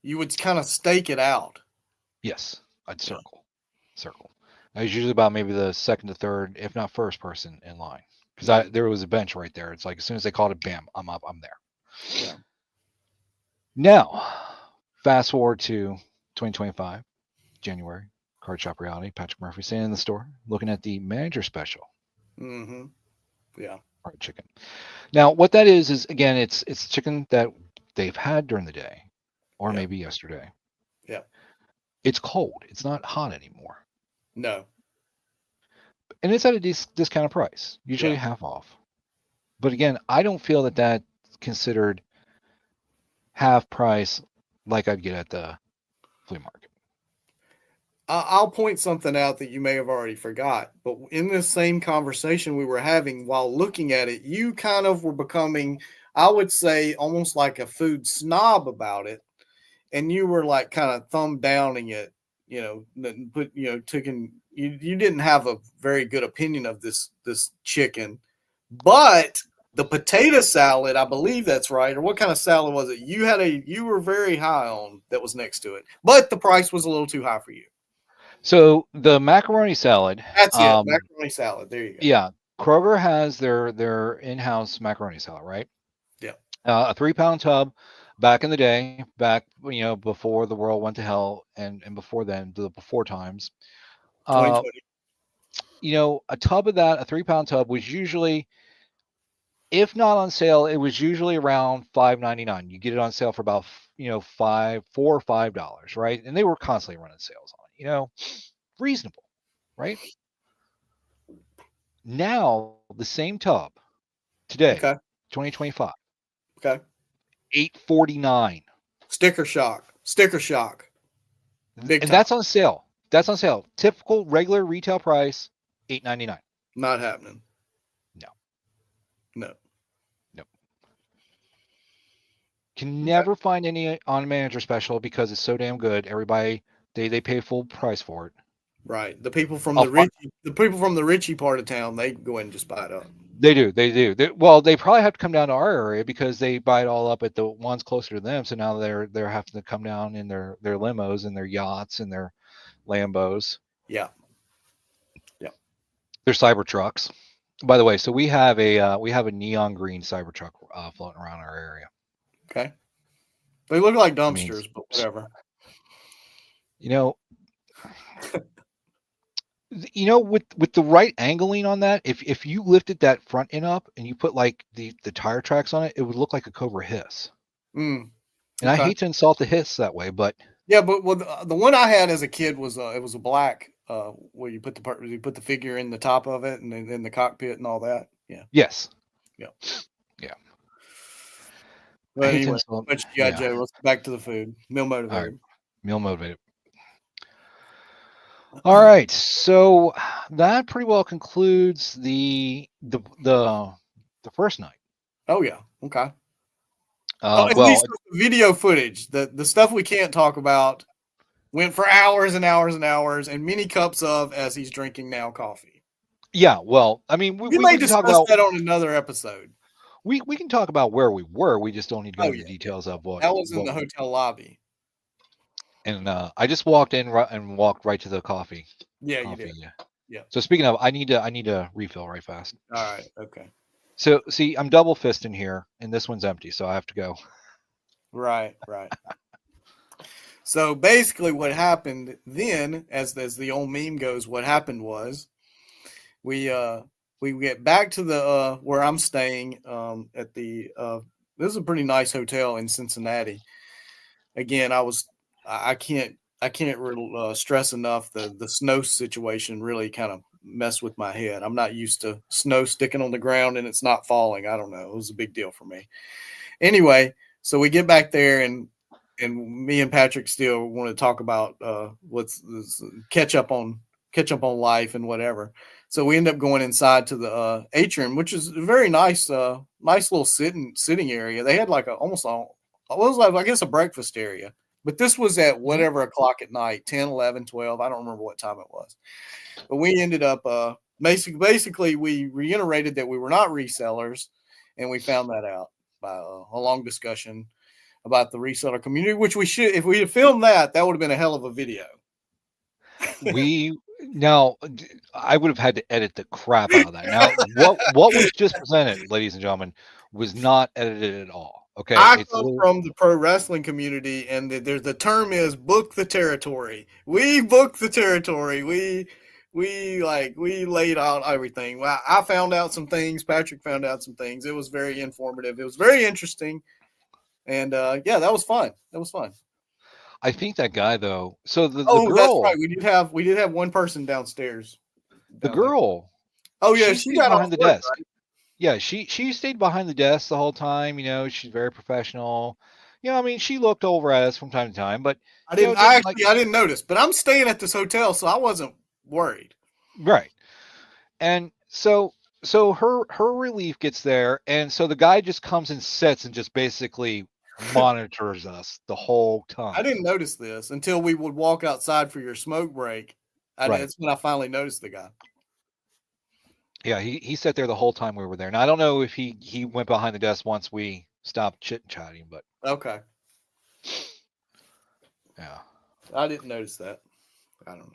You would kind of stake it out. Yes, I'd Yeah. circle. I was usually about maybe the second to third, if not first person in line, because there was a bench right there. It's like as soon as they called it, bam, I'm up, I'm there. Yeah. Now, fast forward to 2025, January, Card Shop Reality. Patrick Murphy sitting in the store, looking at the manager special Mm-hmm. Yeah. fried chicken. Now, what that is again, it's chicken that they've had during the day, or Yeah. maybe yesterday. Yeah. It's cold. It's not hot anymore. No. And it's at a discounted price, usually Yeah. half off. But again, I don't feel that that's considered half price like I'd get at the flea market. I'll point something out that you may have already forgot, but in this same conversation we were having while looking at it, you kind of were becoming, I would say, almost like a food snob about it. And you were like kind of thumb downing it, you didn't have a very good opinion of this chicken, but the potato salad, I believe that's right. Or what kind of salad was it? You were very high on that was next to it, but the price was a little too high for you. So the macaroni salad. That's it. Macaroni salad. There you go. Yeah, Kroger has their in-house macaroni salad, right? Yeah. A 3-pound tub. Back in the day, before the world went to hell, and before then, the before times, 2020. a tub of that, a 3-pound tub, was usually, if not on sale, it was usually around $5.99. You get it on sale for about $4 or $5, right? And they were constantly running sales on it. Reasonable, right? Now the same tub today, Okay. 2025, Okay. $8.49. Sticker shock. Big And time. that's on sale. That's on sale. Typical regular retail price, $8.99. Not happening. No. No. Can never find any on manager special because it's so damn good. Everybody they pay full price for it. Right. The people from Oh, the people from the Ritchie part of town, they go ahead and just buy it up. They do. They probably have to come down to our area because they buy it all up at the ones closer to them. So now they're having to come down in their limos and their yachts and their Lambos. Yeah. Their Cybertrucks. By the way, so we have a neon green Cybertruck floating around our area. Okay. They look like I mean, dumpsters, but whatever. With the right angling on that, if you lifted that front end up and you put like the tire tracks on it, it would look like a Cobra Hiss. And I Okay. hate to insult the Hiss that way, but Yeah, but the one I had as a kid was it was a black where you put the figure in the top of it and then the cockpit and all that. Yeah. yes. But I hate to anyway, insult- but yeah. Joe, let's get back to the food. Meal motivated. Meal motivated. All right, so that pretty well concludes the first night. Oh yeah. Okay. Well, At least the video footage, the stuff we can't talk about, went for hours and hours and hours, and many cups of, as he's drinking now, coffee. yeah. Well, I mean, We we may can talk discuss about that on another episode. we can talk about where we were. We just don't need to go Oh, into yeah. the details of what That was in what the hotel lobby. And I just walked in and walked right to the coffee. Yeah, you Coffee, did. yeah. Yeah. So speaking of, I need to refill right fast. All right. Okay. So see, I'm double fisting here, and this one's empty, so I have to go. Right. So basically, what happened then, as the old meme goes, what happened was we get back to the where I'm staying at the this is a pretty nice hotel in Cincinnati. Again, I can't stress enough the snow situation really kind of messed with my head. I'm not used to snow sticking on the ground and it's not falling. I don't know. It was a big deal for me. Anyway, so we get back there and me and Patrick still want to talk about what's this, catch up on life and whatever. So we end up going inside to the atrium, which is a very nice little sitting area. They had like I guess a breakfast area, but this was at whatever o'clock at night, 10, 11, 12. I don't remember what time it was, but we ended up basically we reiterated that we were not resellers, and we found that out by a long discussion about the reseller community, which we should, if we had filmed that would have been a hell of a video. I would have had to edit the crap out of that. Now, what was just presented, ladies and gentlemen, was not edited at all. Okay, I come from the pro wrestling community, and the term is book the territory. We booked the territory. We laid out everything. Well, I found out some things. Patrick found out some things. It was very informative. It was very interesting. And yeah, that was fun. I think that guy though. So the girl, that's right. We did have one person downstairs. The girl. Oh yeah, she got behind the desk. Right? Yeah, she stayed behind the desk the whole time. You know, she's very professional. You know, I mean, she looked over at us from time to time, but I didn't notice. But I'm staying at this hotel, so I wasn't worried. Right. And so her relief gets there, and so the guy just comes and sits and just basically monitors us the whole time. I didn't notice this until we would walk outside for your smoke break. That's when I finally noticed the guy. Yeah, he sat there the whole time we were there. And I don't know if he went behind the desk once we stopped chit-chatting, but okay. Yeah. I didn't notice that. I don't know.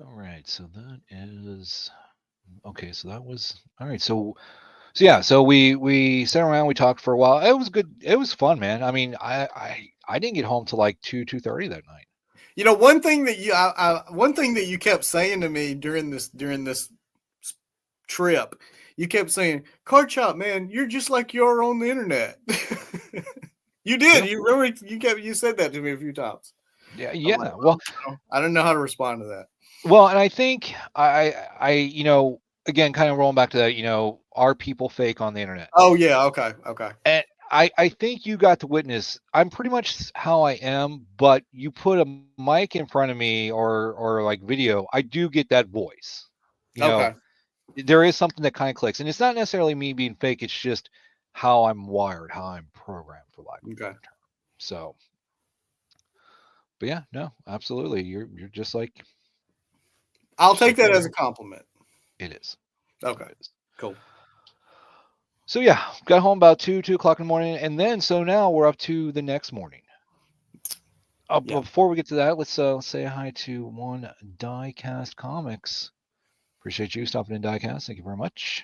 All right, so that is okay. So that was all right. So yeah, so we sat around, we talked for a while. It was good. It was fun, man. I mean, I didn't get home till like 2:30 that night. You know, one thing that you kept saying to me during this trip, you kept saying, "Card Shop, man, you're just like you are on the internet." You did. You remember? You said that to me a few times. Yeah. Like, well, I don't know how to respond to that. Well, and I think I you know, again, kind of rolling back to that, you know, are people fake on the internet? Oh yeah, okay. And I think you got to witness. I'm pretty much how I am, but you put a mic in front of me or like video, I do get that voice. You know, there is something that kind of clicks, and it's not necessarily me being fake. It's just how I'm wired, how I'm programmed, for lack of a better term. So, but yeah, no, absolutely, you're just like. I'll take that as a compliment. It is. Okay. Cool. So yeah, got home about 2 o'clock in the morning, and then so now we're up to the next morning. Before we get to that, let's say hi to one Diecast Comics. Appreciate you stopping in, Diecast. Thank you very much.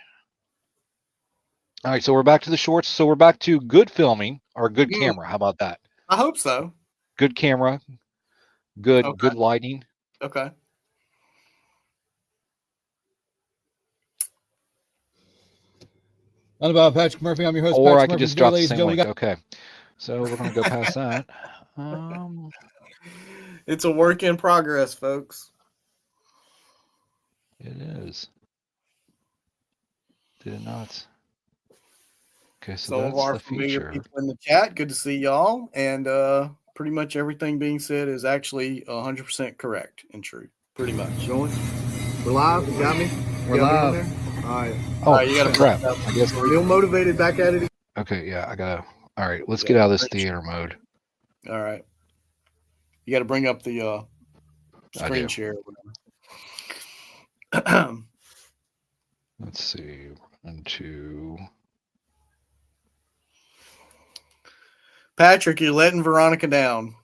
All right, so we're back to the shorts. So we're back to good filming or good camera. How about that? I hope so. Good camera, good lighting. Okay. Not about Patrick Murphy. I'm your host. Or Patrick I could Murphy. just drop the Ladies and same gentlemen, link. Okay, so we're gonna go past that. It's a work in progress, folks. It is. Did it not? Okay, so some of our familiar people in the chat. Good to see y'all. And pretty much everything being said is actually 100% correct and true. Pretty much. Going. We're live. You got me? We're live. All right. Oh, all right, you got to crap. I guess. Real motivated back at it. Okay, yeah, I gotta. All right, let's get out of this theater mode. All right. You got to bring up the screen share. Or whatever. Let's see. Into Patrick, you're letting Veronica down.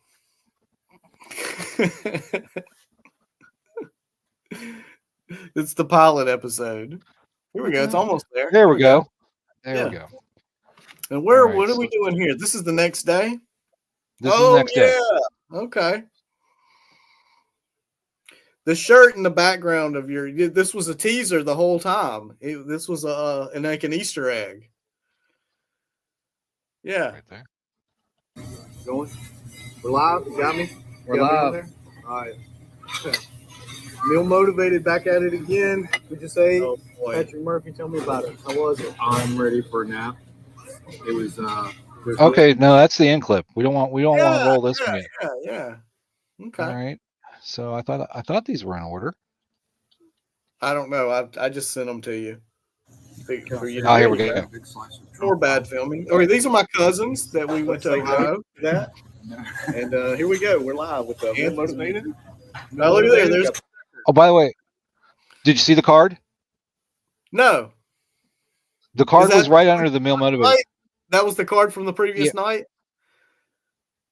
It's the pilot episode. Here we go. It's almost there. There we go. There we go. And where? All right, What are we so doing here? This is the next day. this is the next day. Okay. The shirt in the background of this was a teaser the whole time. This was like an Easter egg. Yeah. Right there. Going. We're live. You got me? We're Got me on live. there? All right. Meal motivated, back at it again. Would you say? Oh boy. Patrick Murphy, tell me about it. How was it? I'm ready for a nap. It was Okay, no, that's the end clip. We don't want to roll this one yet. Yeah. Okay. All right. So I thought these were in order. I don't know. I just sent them to you. For you to Oh, here we read. go. big slice of Or bad filming. Okay, these are my cousins that we went to Ohio. That. And here we go. We're live with the Meal Motivated. Oh, look at there. There's Oh, by the way, did you see the card? no. The card that- was right under the meal motivated. Right. That was the card from the previous night.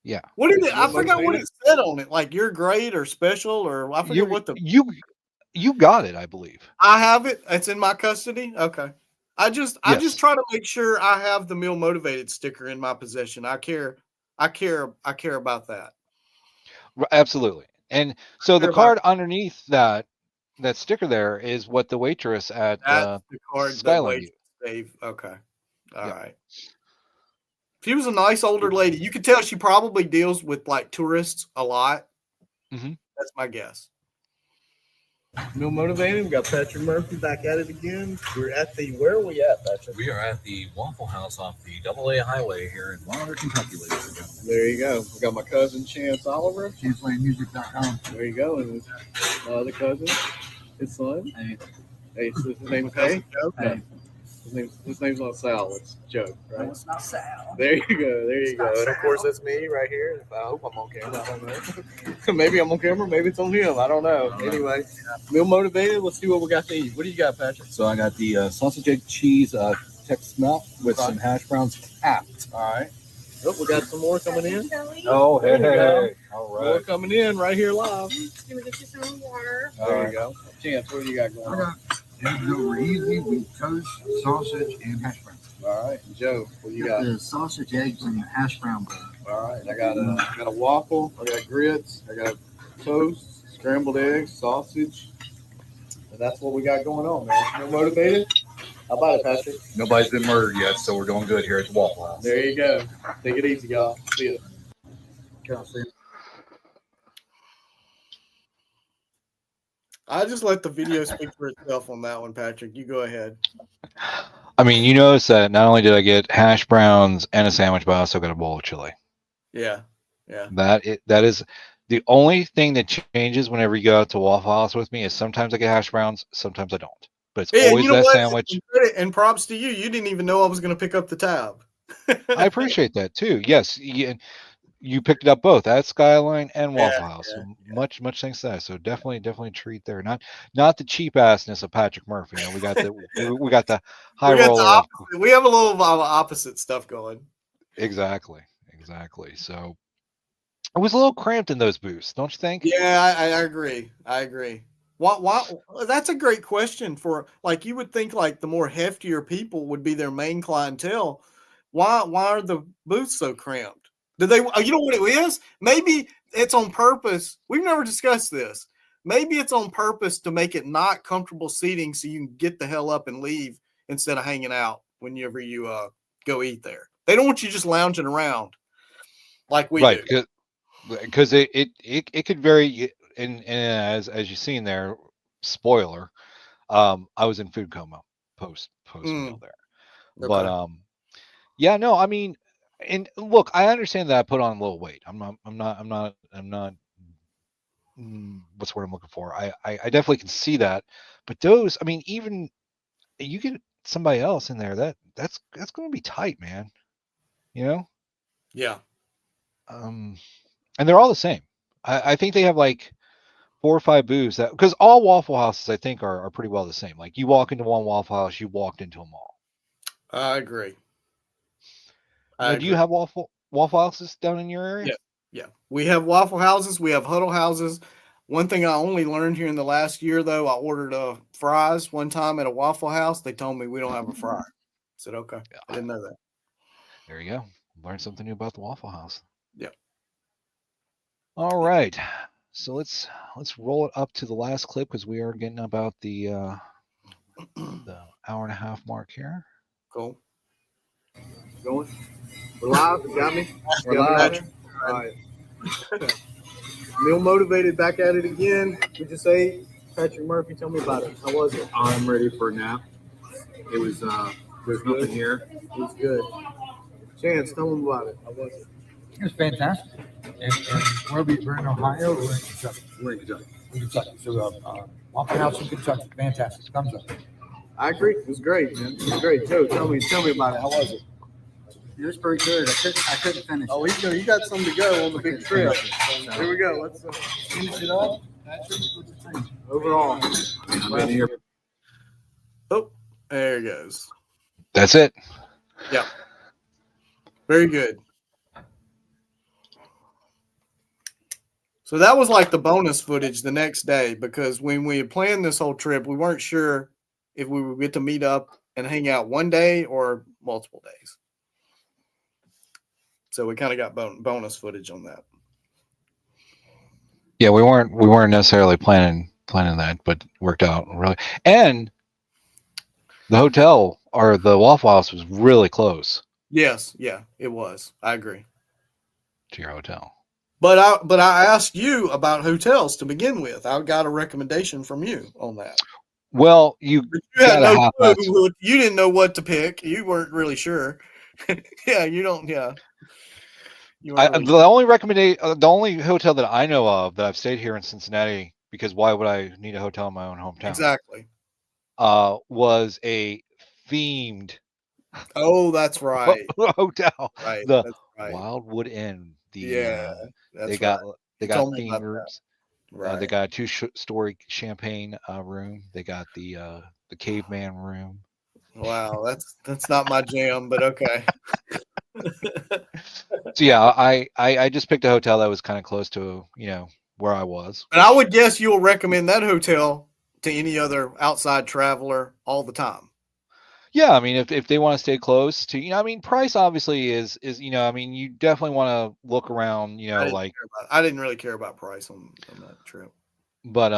Yeah. What did it? I forgot what it said on it. Like you're great or special or I forget what the. You got it, I believe. I have it. It's in my custody. Okay. I just Yes. try to make sure I have the Meal Motivated sticker in my possession. I care about that. Absolutely. And so the Care card underneath that sticker there is what the waitress at That's the card. Skyline That used. Dave. Okay. All Yeah. right. She was a nice older lady. You could tell she probably deals with like tourists a lot. Mhm. That's my guess. Meal Motivated. We got Patrick Murphy back at it again. We're at where are we at, Patrick? We are at the Waffle House off the AA Highway here in Wilder, Kentucky, ladies and gentlemen. There you go. We got my cousin Chance Oliver. ChanceLandMusic.com. There you go. And his other cousin, his son. Hey. Hey, so his name is Hey. Hey. His name's not Sal. It's Joe, right? It's not Sal. There you go. There you go. And of course, that's me right here. I hope I'm on camera. I don't know. Maybe I'm on camera. Maybe it's on him. I don't know. Anyway, Meal Motivated. Let's see what we got to eat. What do you got, Patrick? So I got the sausage, egg, cheese Tex melt with some hash browns capped. All right. Oh, we got some more coming in. Oh, There you go. All More coming in right here live. Gonna get you some water. There you go. Chance, what do you got going on? Eggs over easy with toast, sausage, and hash browns. All right, Joe, what do you got? The sausage, eggs, and hash brown bowl. All right, I got a waffle. I got grits. I got toast, scrambled eggs, sausage. And that's what we got going on, man. Meal Motivated. How about it, Patrick? Nobody's been murdered yet, so we're doing good here at the Waffle House. There you go. Take it easy, y'all. See ya. I just let the video speak for itself on that one, Patrick. You go ahead. I mean, you notice that not only did I get hash browns and a sandwich, but I also got a bowl of chili. Yeah. Yeah. That is the only thing that changes whenever you go out to Waffle House with me is sometimes I get hash browns, sometimes I don't. But it's Yeah, always you know that what? sandwich. And props to you. You didn't even know I was going to pick up the tab. I appreciate that too. Yes, you picked it up both at Skyline and Waffle House. So much thanks to that. So definitely a treat there. Not the cheap assness of Patrick Murphy. You know, we got the high We got the roller. opposite. We have a little opposite stuff going. Exactly. So it was a little cramped in those booths, don't you think? Yeah, I agree. Why? That's a great question for like you would think like the more heftier people would be their main clientele. Why are the booths so cramped? Do they? You know what it is? Maybe it's on purpose. We've never discussed this. Maybe it's on purpose to make it not comfortable seating so you can get the hell up and leave instead of hanging out whenever you go eat there. They don't want you just lounging around like we Right, do. because it could vary. And as you've seen there, spoiler, I was in food coma post meal there. Okay. But yeah, no, I mean, and look, I understand that I put on a little weight. I'm not what's the word I'm looking for? I definitely can see that. But those, I mean, even you get somebody else in there, that's going to be tight, man. You know? Yeah. And they're all the same. I think they have like 4 or 5 booths that, because all Waffle Houses I think are pretty well the same. Like you walk into one Waffle House, you walked into them all. I agree. Now, do you have Waffle Houses down in your area? Yeah. We have Waffle Houses. We have Huddle Houses. One thing I only learned here in the last year, though, I ordered fries one time at a Waffle House. They told me we don't have a fry. I said, okay. I didn't know that. There you go. Learn something new about the Waffle House. Yep. All right. So let's roll it up to the last clip because we are getting about the hour and a half mark here. Cool. Going. We're live. You got me? We're Got me, live. Patrick? All right. Meal motivated, back at it again. We just ate. Patrick Murphy, tell me about it. How was it? I'm ready for a nap. It was, there's nothing here. It was good. Chance, tell them about it. How was it? It was fantastic. And we're in Ohio. We're in Kentucky. We're in Kentucky. In Kentucky. So Waffle House in Kentucky. Fantastic. Thumbs up. I agree. It was great, man. It was great. Joe, tell me about it. How was it? It was pretty good. I couldn't finish. Oh, you got something to go on the big trip. Here we go. Let's finish it up. Patrick, what you think? Overall. I'm in here. Oh, there it goes. That's it. Yeah. Very good. So that was like the bonus footage the next day because when we had planned this whole trip, we weren't sure if we would get to meet up and hang out one day or multiple days. So we kind of got bonus footage on that. Yeah, we weren't necessarily planning that, but worked out really. And the hotel or the Waffle House was really close Yes, yeah, it was. I agree. to your hotel. But I asked you about hotels to begin with. I got a recommendation from you on that. Well, you But you had gotta no have clue. that. You didn't know what to pick. You weren't really sure. Yeah, you don't. Yeah. You weren't really The only hotel that I know of that I've stayed here in Cincinnati, because why would I need a hotel in my own hometown? exactly. Was a themed Oh, that's right. hotel, Right. the That's right. Wildwood Inn. Yeah, that's they got right. they You got told me theme about that. rooms. Right. They got a two-story champagne room. They got the caveman room. Wow, that's not my jam, but okay. So yeah, I just picked a hotel that was kind of close to where I was. And I would guess you'll recommend that hotel to any other outside traveler all the time. Yeah, I mean, if they want to stay close to, I mean, price obviously is I mean, you definitely want to look around, I didn't really care about price on that trip. but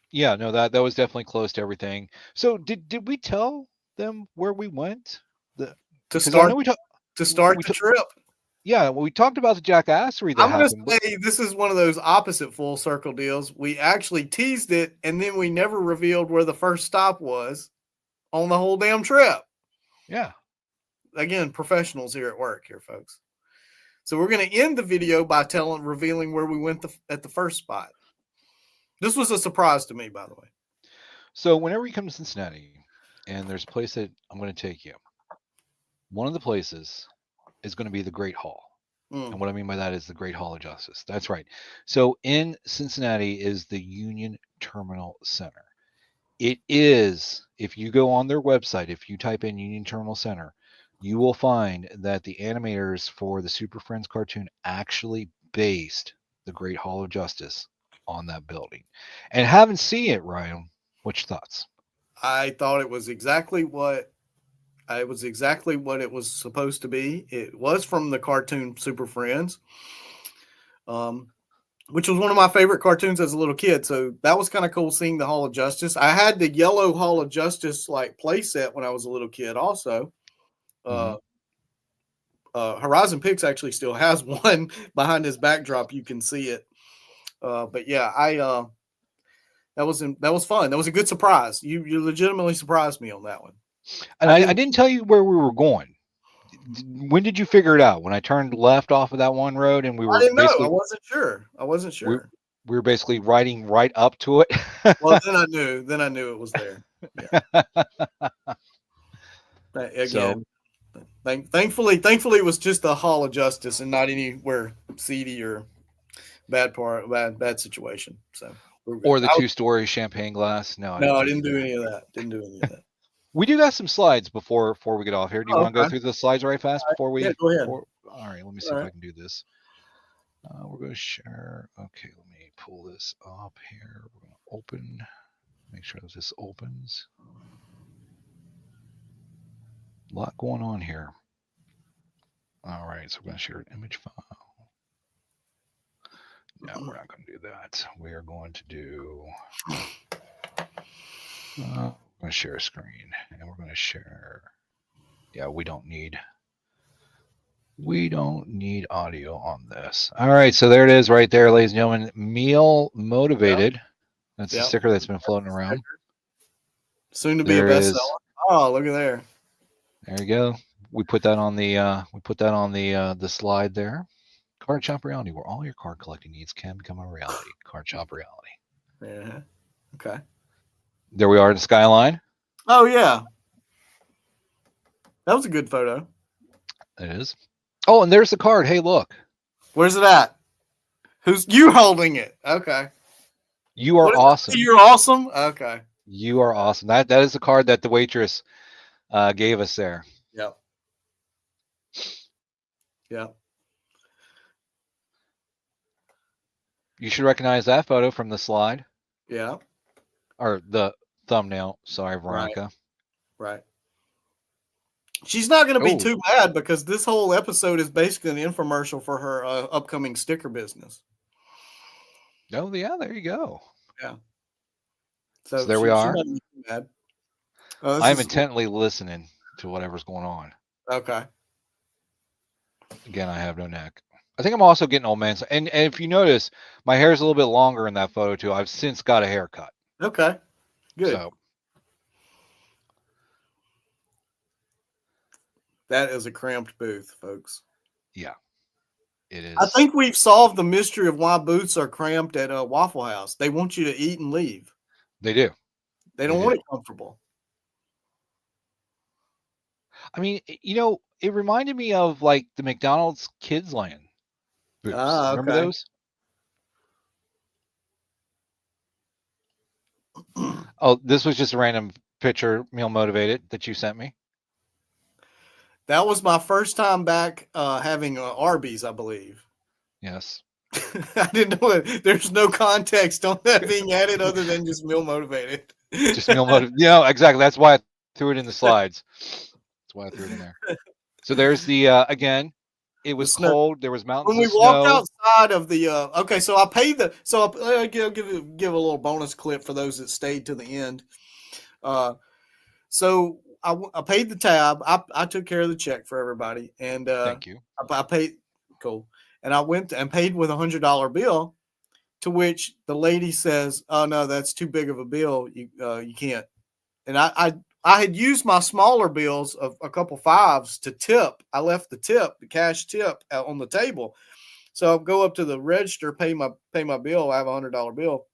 yeah, no, that was definitely close to everything. So did we tell them where we went? To 'Cause I start know we the trip. yeah, well, we talked about the jackassery that I'm going happened. to say this is one of those opposite full circle deals. We actually teased it, and then we never revealed where the first stop was on the whole damn trip. Yeah. Again, professionals here at work here, folks. So we're going to end the video by revealing where we went at the first spot. This was a surprise to me, by the way. So whenever you come to Cincinnati and there's a place that I'm going to take you, one of the places is going to be the Great Hall. Mm. And what I mean by that is the Great Hall of Justice. That's right. So in Cincinnati is the Union Terminal Center. It is, if you go on their website, if you type in Union Terminal Center, you will find that the animators for the Super Friends cartoon actually based the Great Hall of Justice on that building. And haven't seen it, Ryan. What's your thoughts? I thought it was exactly what it was supposed to be. It was from the cartoon Super Friends, which was one of my favorite cartoons as a little kid. So that was kind of cool seeing the Hall of Justice. I had the yellow Hall of Justice like play set when I was a little kid also. Horizon Picks actually still has one behind his backdrop. You can see it. But yeah, that was fun. That was a good surprise. You legitimately surprised me on that one. And I didn't tell you where we were going. When did you figure it out? When I turned left off of that one road and we were I didn't know. basically, I wasn't sure. we were basically riding right up to it. Well, then I knew it was there. Yeah. Again, thankfully it was just the Hall of Justice and not anywhere seedy or bad situation. So or the two-story champagne glass. No, I didn't do any of that. We do got some slides before we get off here. Do you want to go through the slides right fast before we? Yeah, go ahead. All right, let me see if I can do this. We're going to share. Okay, let me pull this up here. We're going to open. Make sure that this opens. A lot going on here. All right, so we're going to share an image file. No, we're not going to do that. We are going to do. We're going to share a screen, and we're going to share. Yeah, we don't need audio on this. All right, so there it is, right there, ladies and gentlemen. Meal Motivated. That's the Yep. sticker that's been floating around. Soon to be There a it is. bestseller. Oh, look at there. There you go. We put that on the slide there. Card Shop Reality, where all your card collecting needs can become a reality. Card Shop Reality. Yeah. Okay. There we are in the skyline. Oh yeah. That was a good photo. It is. Oh, and there's the card. Hey, look. Where's it at? Who's you holding it? Okay. You are What is it? awesome. You're awesome. Okay. You are awesome. That is the card that the waitress gave us there. Yep. Yep. You should recognize that photo from the slide Yeah. or the thumbnail. Sorry, Veronica. Right. She's not going to be Oh. too mad because this whole episode is basically an infomercial for her upcoming sticker business. Oh, yeah, there you go. So there we are. not gonna be too mad. Oh, this I'm is- intently listening to whatever's going on. Okay. Again, I have no neck. I think I'm also getting old man. And if you notice, my hair is a little bit longer in that photo too. I've since got a haircut. Okay. Good. So That is a cramped booth, folks. it is. I think we've solved the mystery of why booths are cramped at a Waffle House. They want you to eat and leave. They do. They don't They want do. it comfortable. I mean, it reminded me of like the McDonald's Kids Land booths. Ah, Remember okay. those? Oh, this was just a random picture, Meal Motivated, that you sent me. That was my first time back having Arby's, I believe. Yes. I didn't know that there's no context on that being added other than just meal motivated. Just Meal Motivated. Yeah, exactly. That's why I threw it in the slides. That's why I threw it in there. So there's the again. It was snow. cold. There was mountains When we of walked snow. outside of the okay, so I paid the I'll give a little bonus clip for those that stayed to the end. So I paid the tab. I took care of the check for everybody, and Thank you. I paid cool, and I went and paid with $100 bill, to which the lady says, "Oh no, that's too big of a bill. You can't." And I had used my smaller bills of a couple fives to tip. I left the cash tip out on the table. So I go up to the register, pay my bill. I have $100 bill.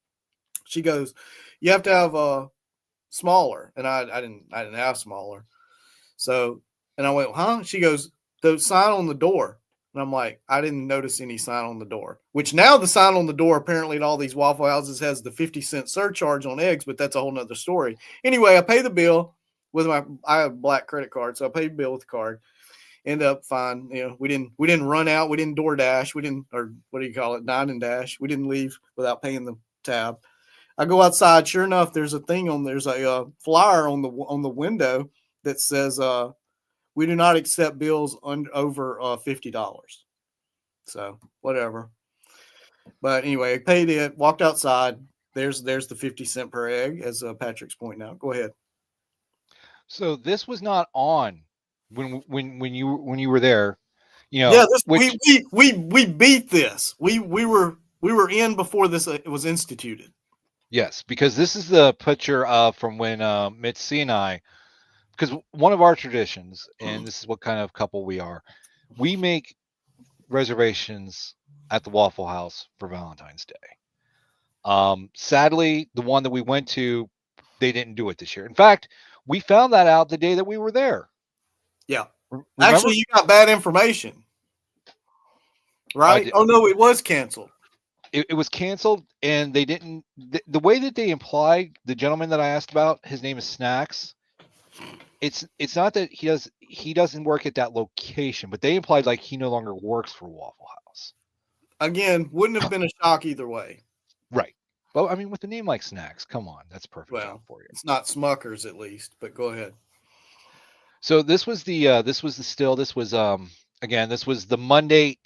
She goes, "You have to have a smaller," and I didn't have smaller. So, and I went, "Huh?" She goes, "The sign on the door." And I'm like, I didn't notice any sign on the door, which now the sign on the door apparently at all these Waffle Houses has the 50-cent surcharge on eggs, but that's a whole nother story. Anyway, I pay the bill with I have a black credit card. So I paid the bill with the card. End up fine. We didn't run out. We didn't DoorDash. We didn't, or what do you call it? Dine and dash. We didn't leave without paying the tab. I go outside. Sure enough, there's a flyer on the window that says, "We do not accept bills over $50. So whatever. But anyway, I paid it, walked outside. There's the 50 cent per egg, as Patrick's pointing out. Go ahead. So this was not on when you were there. Yeah, which, we beat this. We were in before this was instituted. yes, because this is the picture from when Mitzi and I, because one of our traditions, and this is what kind of couple we are, we make reservations at the Waffle House for Valentine's Day. Sadly, the one that we went to, they didn't do it this year. In fact, we found that out the day that we were there. Yeah. Remember? Actually, you got bad information. Right? Oh no, it was canceled. It was canceled, and they didn't. The way that they implied, the gentleman that I asked about, his name is Snacks. It's not that he doesn't work at that location, but they implied like he no longer works for Waffle House. Again, wouldn't have been a shock either way. Right. Well, I mean, with a name like Snacks, come on, that's perfect for you. It's not Smuckers at least, but go ahead. So this was the still. This was again, this was the Monday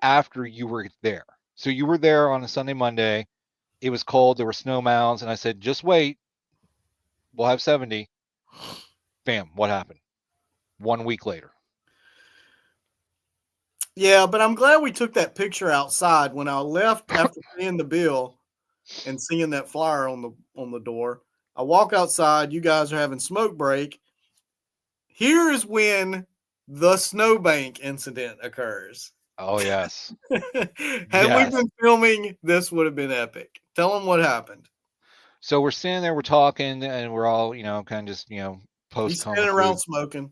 after you were there. So you were there on a Sunday, Monday. It was cold. There were snow mounds, and I said, "Just wait. We'll have 70." Bam! What happened? 1 week later. Yeah, but I'm glad we took that picture outside when I left after paying the bill and seeing that flyer on the door. I walk outside, you guys are having smoke break. Here is when the snowbank incident occurs. Oh yes. Had Yes. we been filming, this would have been epic. Tell them what happened. So we're standing there, we're talking, and we're all, kind of just, He's post standing around smoking.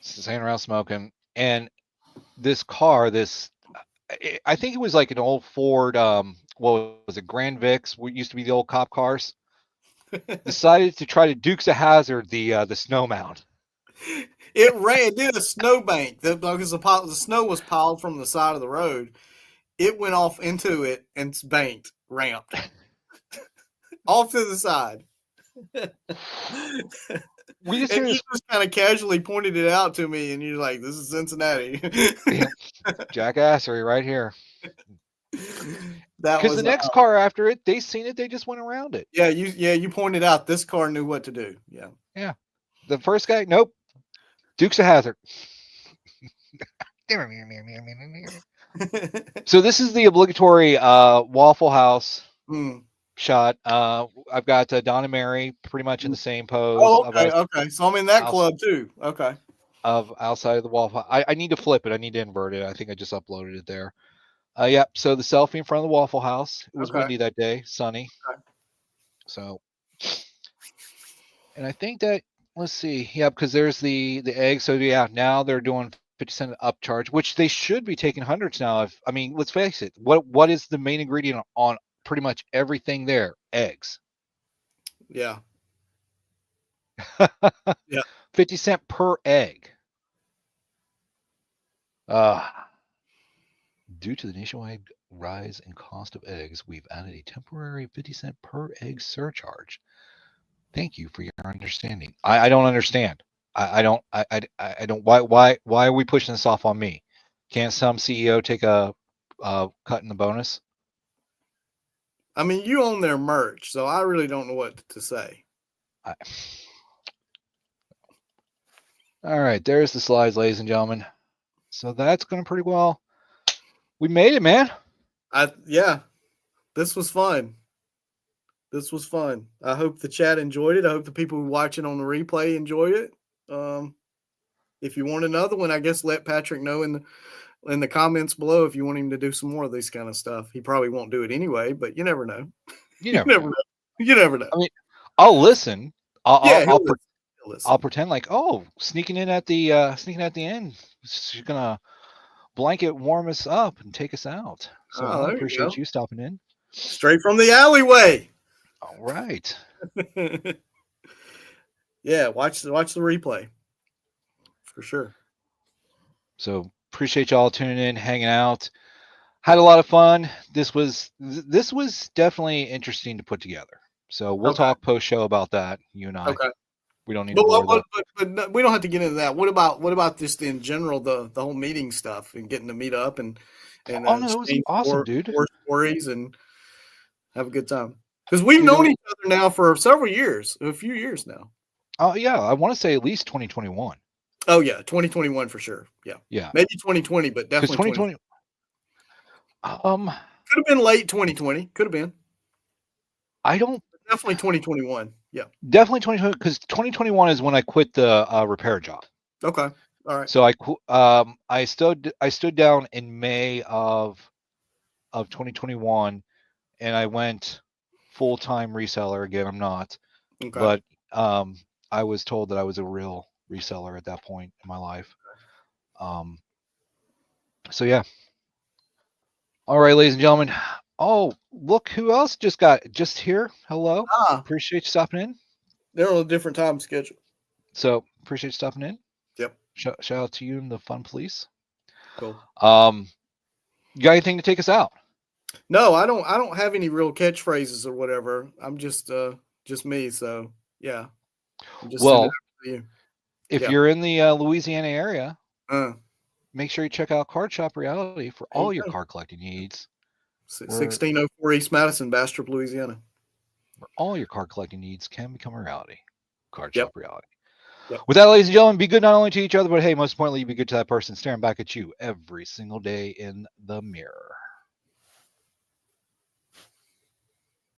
standing around smoking, and this car, I think it was like an old Ford, what was it, Grand Vix, what used to be the old cop cars, decided to try to Dukes of Hazzard the snow mound. It did a snowbank because the snow was piled from the side of the road. It went off into it and ramped off to the side. We just And hear you this just kind of casually pointed it out to me, and you're like, "This is Cincinnati." jackassery right here. That Because was the next car after it, they seen it, they just went around it. you pointed out this car knew what to do. Yeah. The first guy, nope. Dukes of Hazzard. So this is the obligatory Waffle House Hmm. shot. I've got Don and Mary pretty much in the same pose Oh, of, okay, us- okay. So I'm in that I'll- club too. Okay. of outside of the Waffle. I need to flip it. I need to invert it. I think I just uploaded it there. Yep. So the selfie in front of the Waffle House. It was Okay. windy that day, sunny. Okay. So, and I think that, let's see. Yeah, because there's the egg. So yeah, now they're doing 50% upcharge, which they should be taking hundreds now. Let's face it. What is the main ingredient on pretty much everything there? Eggs. Yeah. 50 cents per egg. Due to the nationwide rise in cost of eggs, we've added a temporary 50 cent per egg surcharge. Thank you for your understanding. I don't understand. I don't. Why are we pushing this off on me? Can't some CEO take a cut in the bonus? I mean, you own their merch, so I really don't know what to say. All right, there's the slides, ladies and gentlemen. So that's going pretty well. We made it, man. Yeah, this was fun. This was fun. I hope the chat enjoyed it. I hope the people watching on the replay enjoyed it. If you want another one, I guess let Patrick know in the comments below if you want him to do some more of this kind of stuff. He probably won't do it anyway, but you never know. You never know. You never know. I mean, I'll listen. He'll listen. I'll pretend like, sneaking at the end. She's gonna blanket warm us up and take us out. So I there you appreciate go. you stopping in. Straight from the alleyway. All right. Yeah, watch the replay for sure. So appreciate y'all tuning in, hanging out. Had a lot of fun. This was definitely interesting to put together. So we'll Okay. talk post show about that. You and I. Okay. We don't need to But, bore but no, we don't have to get into that. What about just in general the whole meeting stuff and getting to meet up and Oh, no, it was exchange awesome, dude. war stories and have a good time because we've You known know- each other now for several years, a few years now. Oh yeah, I want to say at least 2021. Oh yeah, 2021 for sure. Yeah, Yeah, maybe 2020, but because definitely 2020. could have been late 2020. Could have been I don't definitely 2021. Yeah. definitely 2020 because 2021 is when I quit the repair job. Okay. All right. So I stood down in May of 2021, and I went full-time reseller again. I'm not, Okay. but I was told that I was a real reseller at that point in my life. So yeah. All right, ladies and gentlemen. Oh, look who else just here. Hello. Appreciate you stopping in. They're on a different time schedule. So appreciate you stopping in. Yep. Shout out to you and the fun police. Cool. You got anything to take us out? No, I don't have any real catchphrases or whatever. I'm just me. So yeah. I'm just Well, sending it to you. if Yeah. you're in the Louisiana area, Uh, make sure you check out Card Shop Reality for There you all your go. card collecting needs. 1604 East Madison, Bastrop, Louisiana. Where all your card collecting needs can become a reality. Card Yep. Shop Reality. Yep. With that, ladies and gentlemen, be good not only to each other, but hey, most importantly, be good to that person staring back at you every single day in the mirror.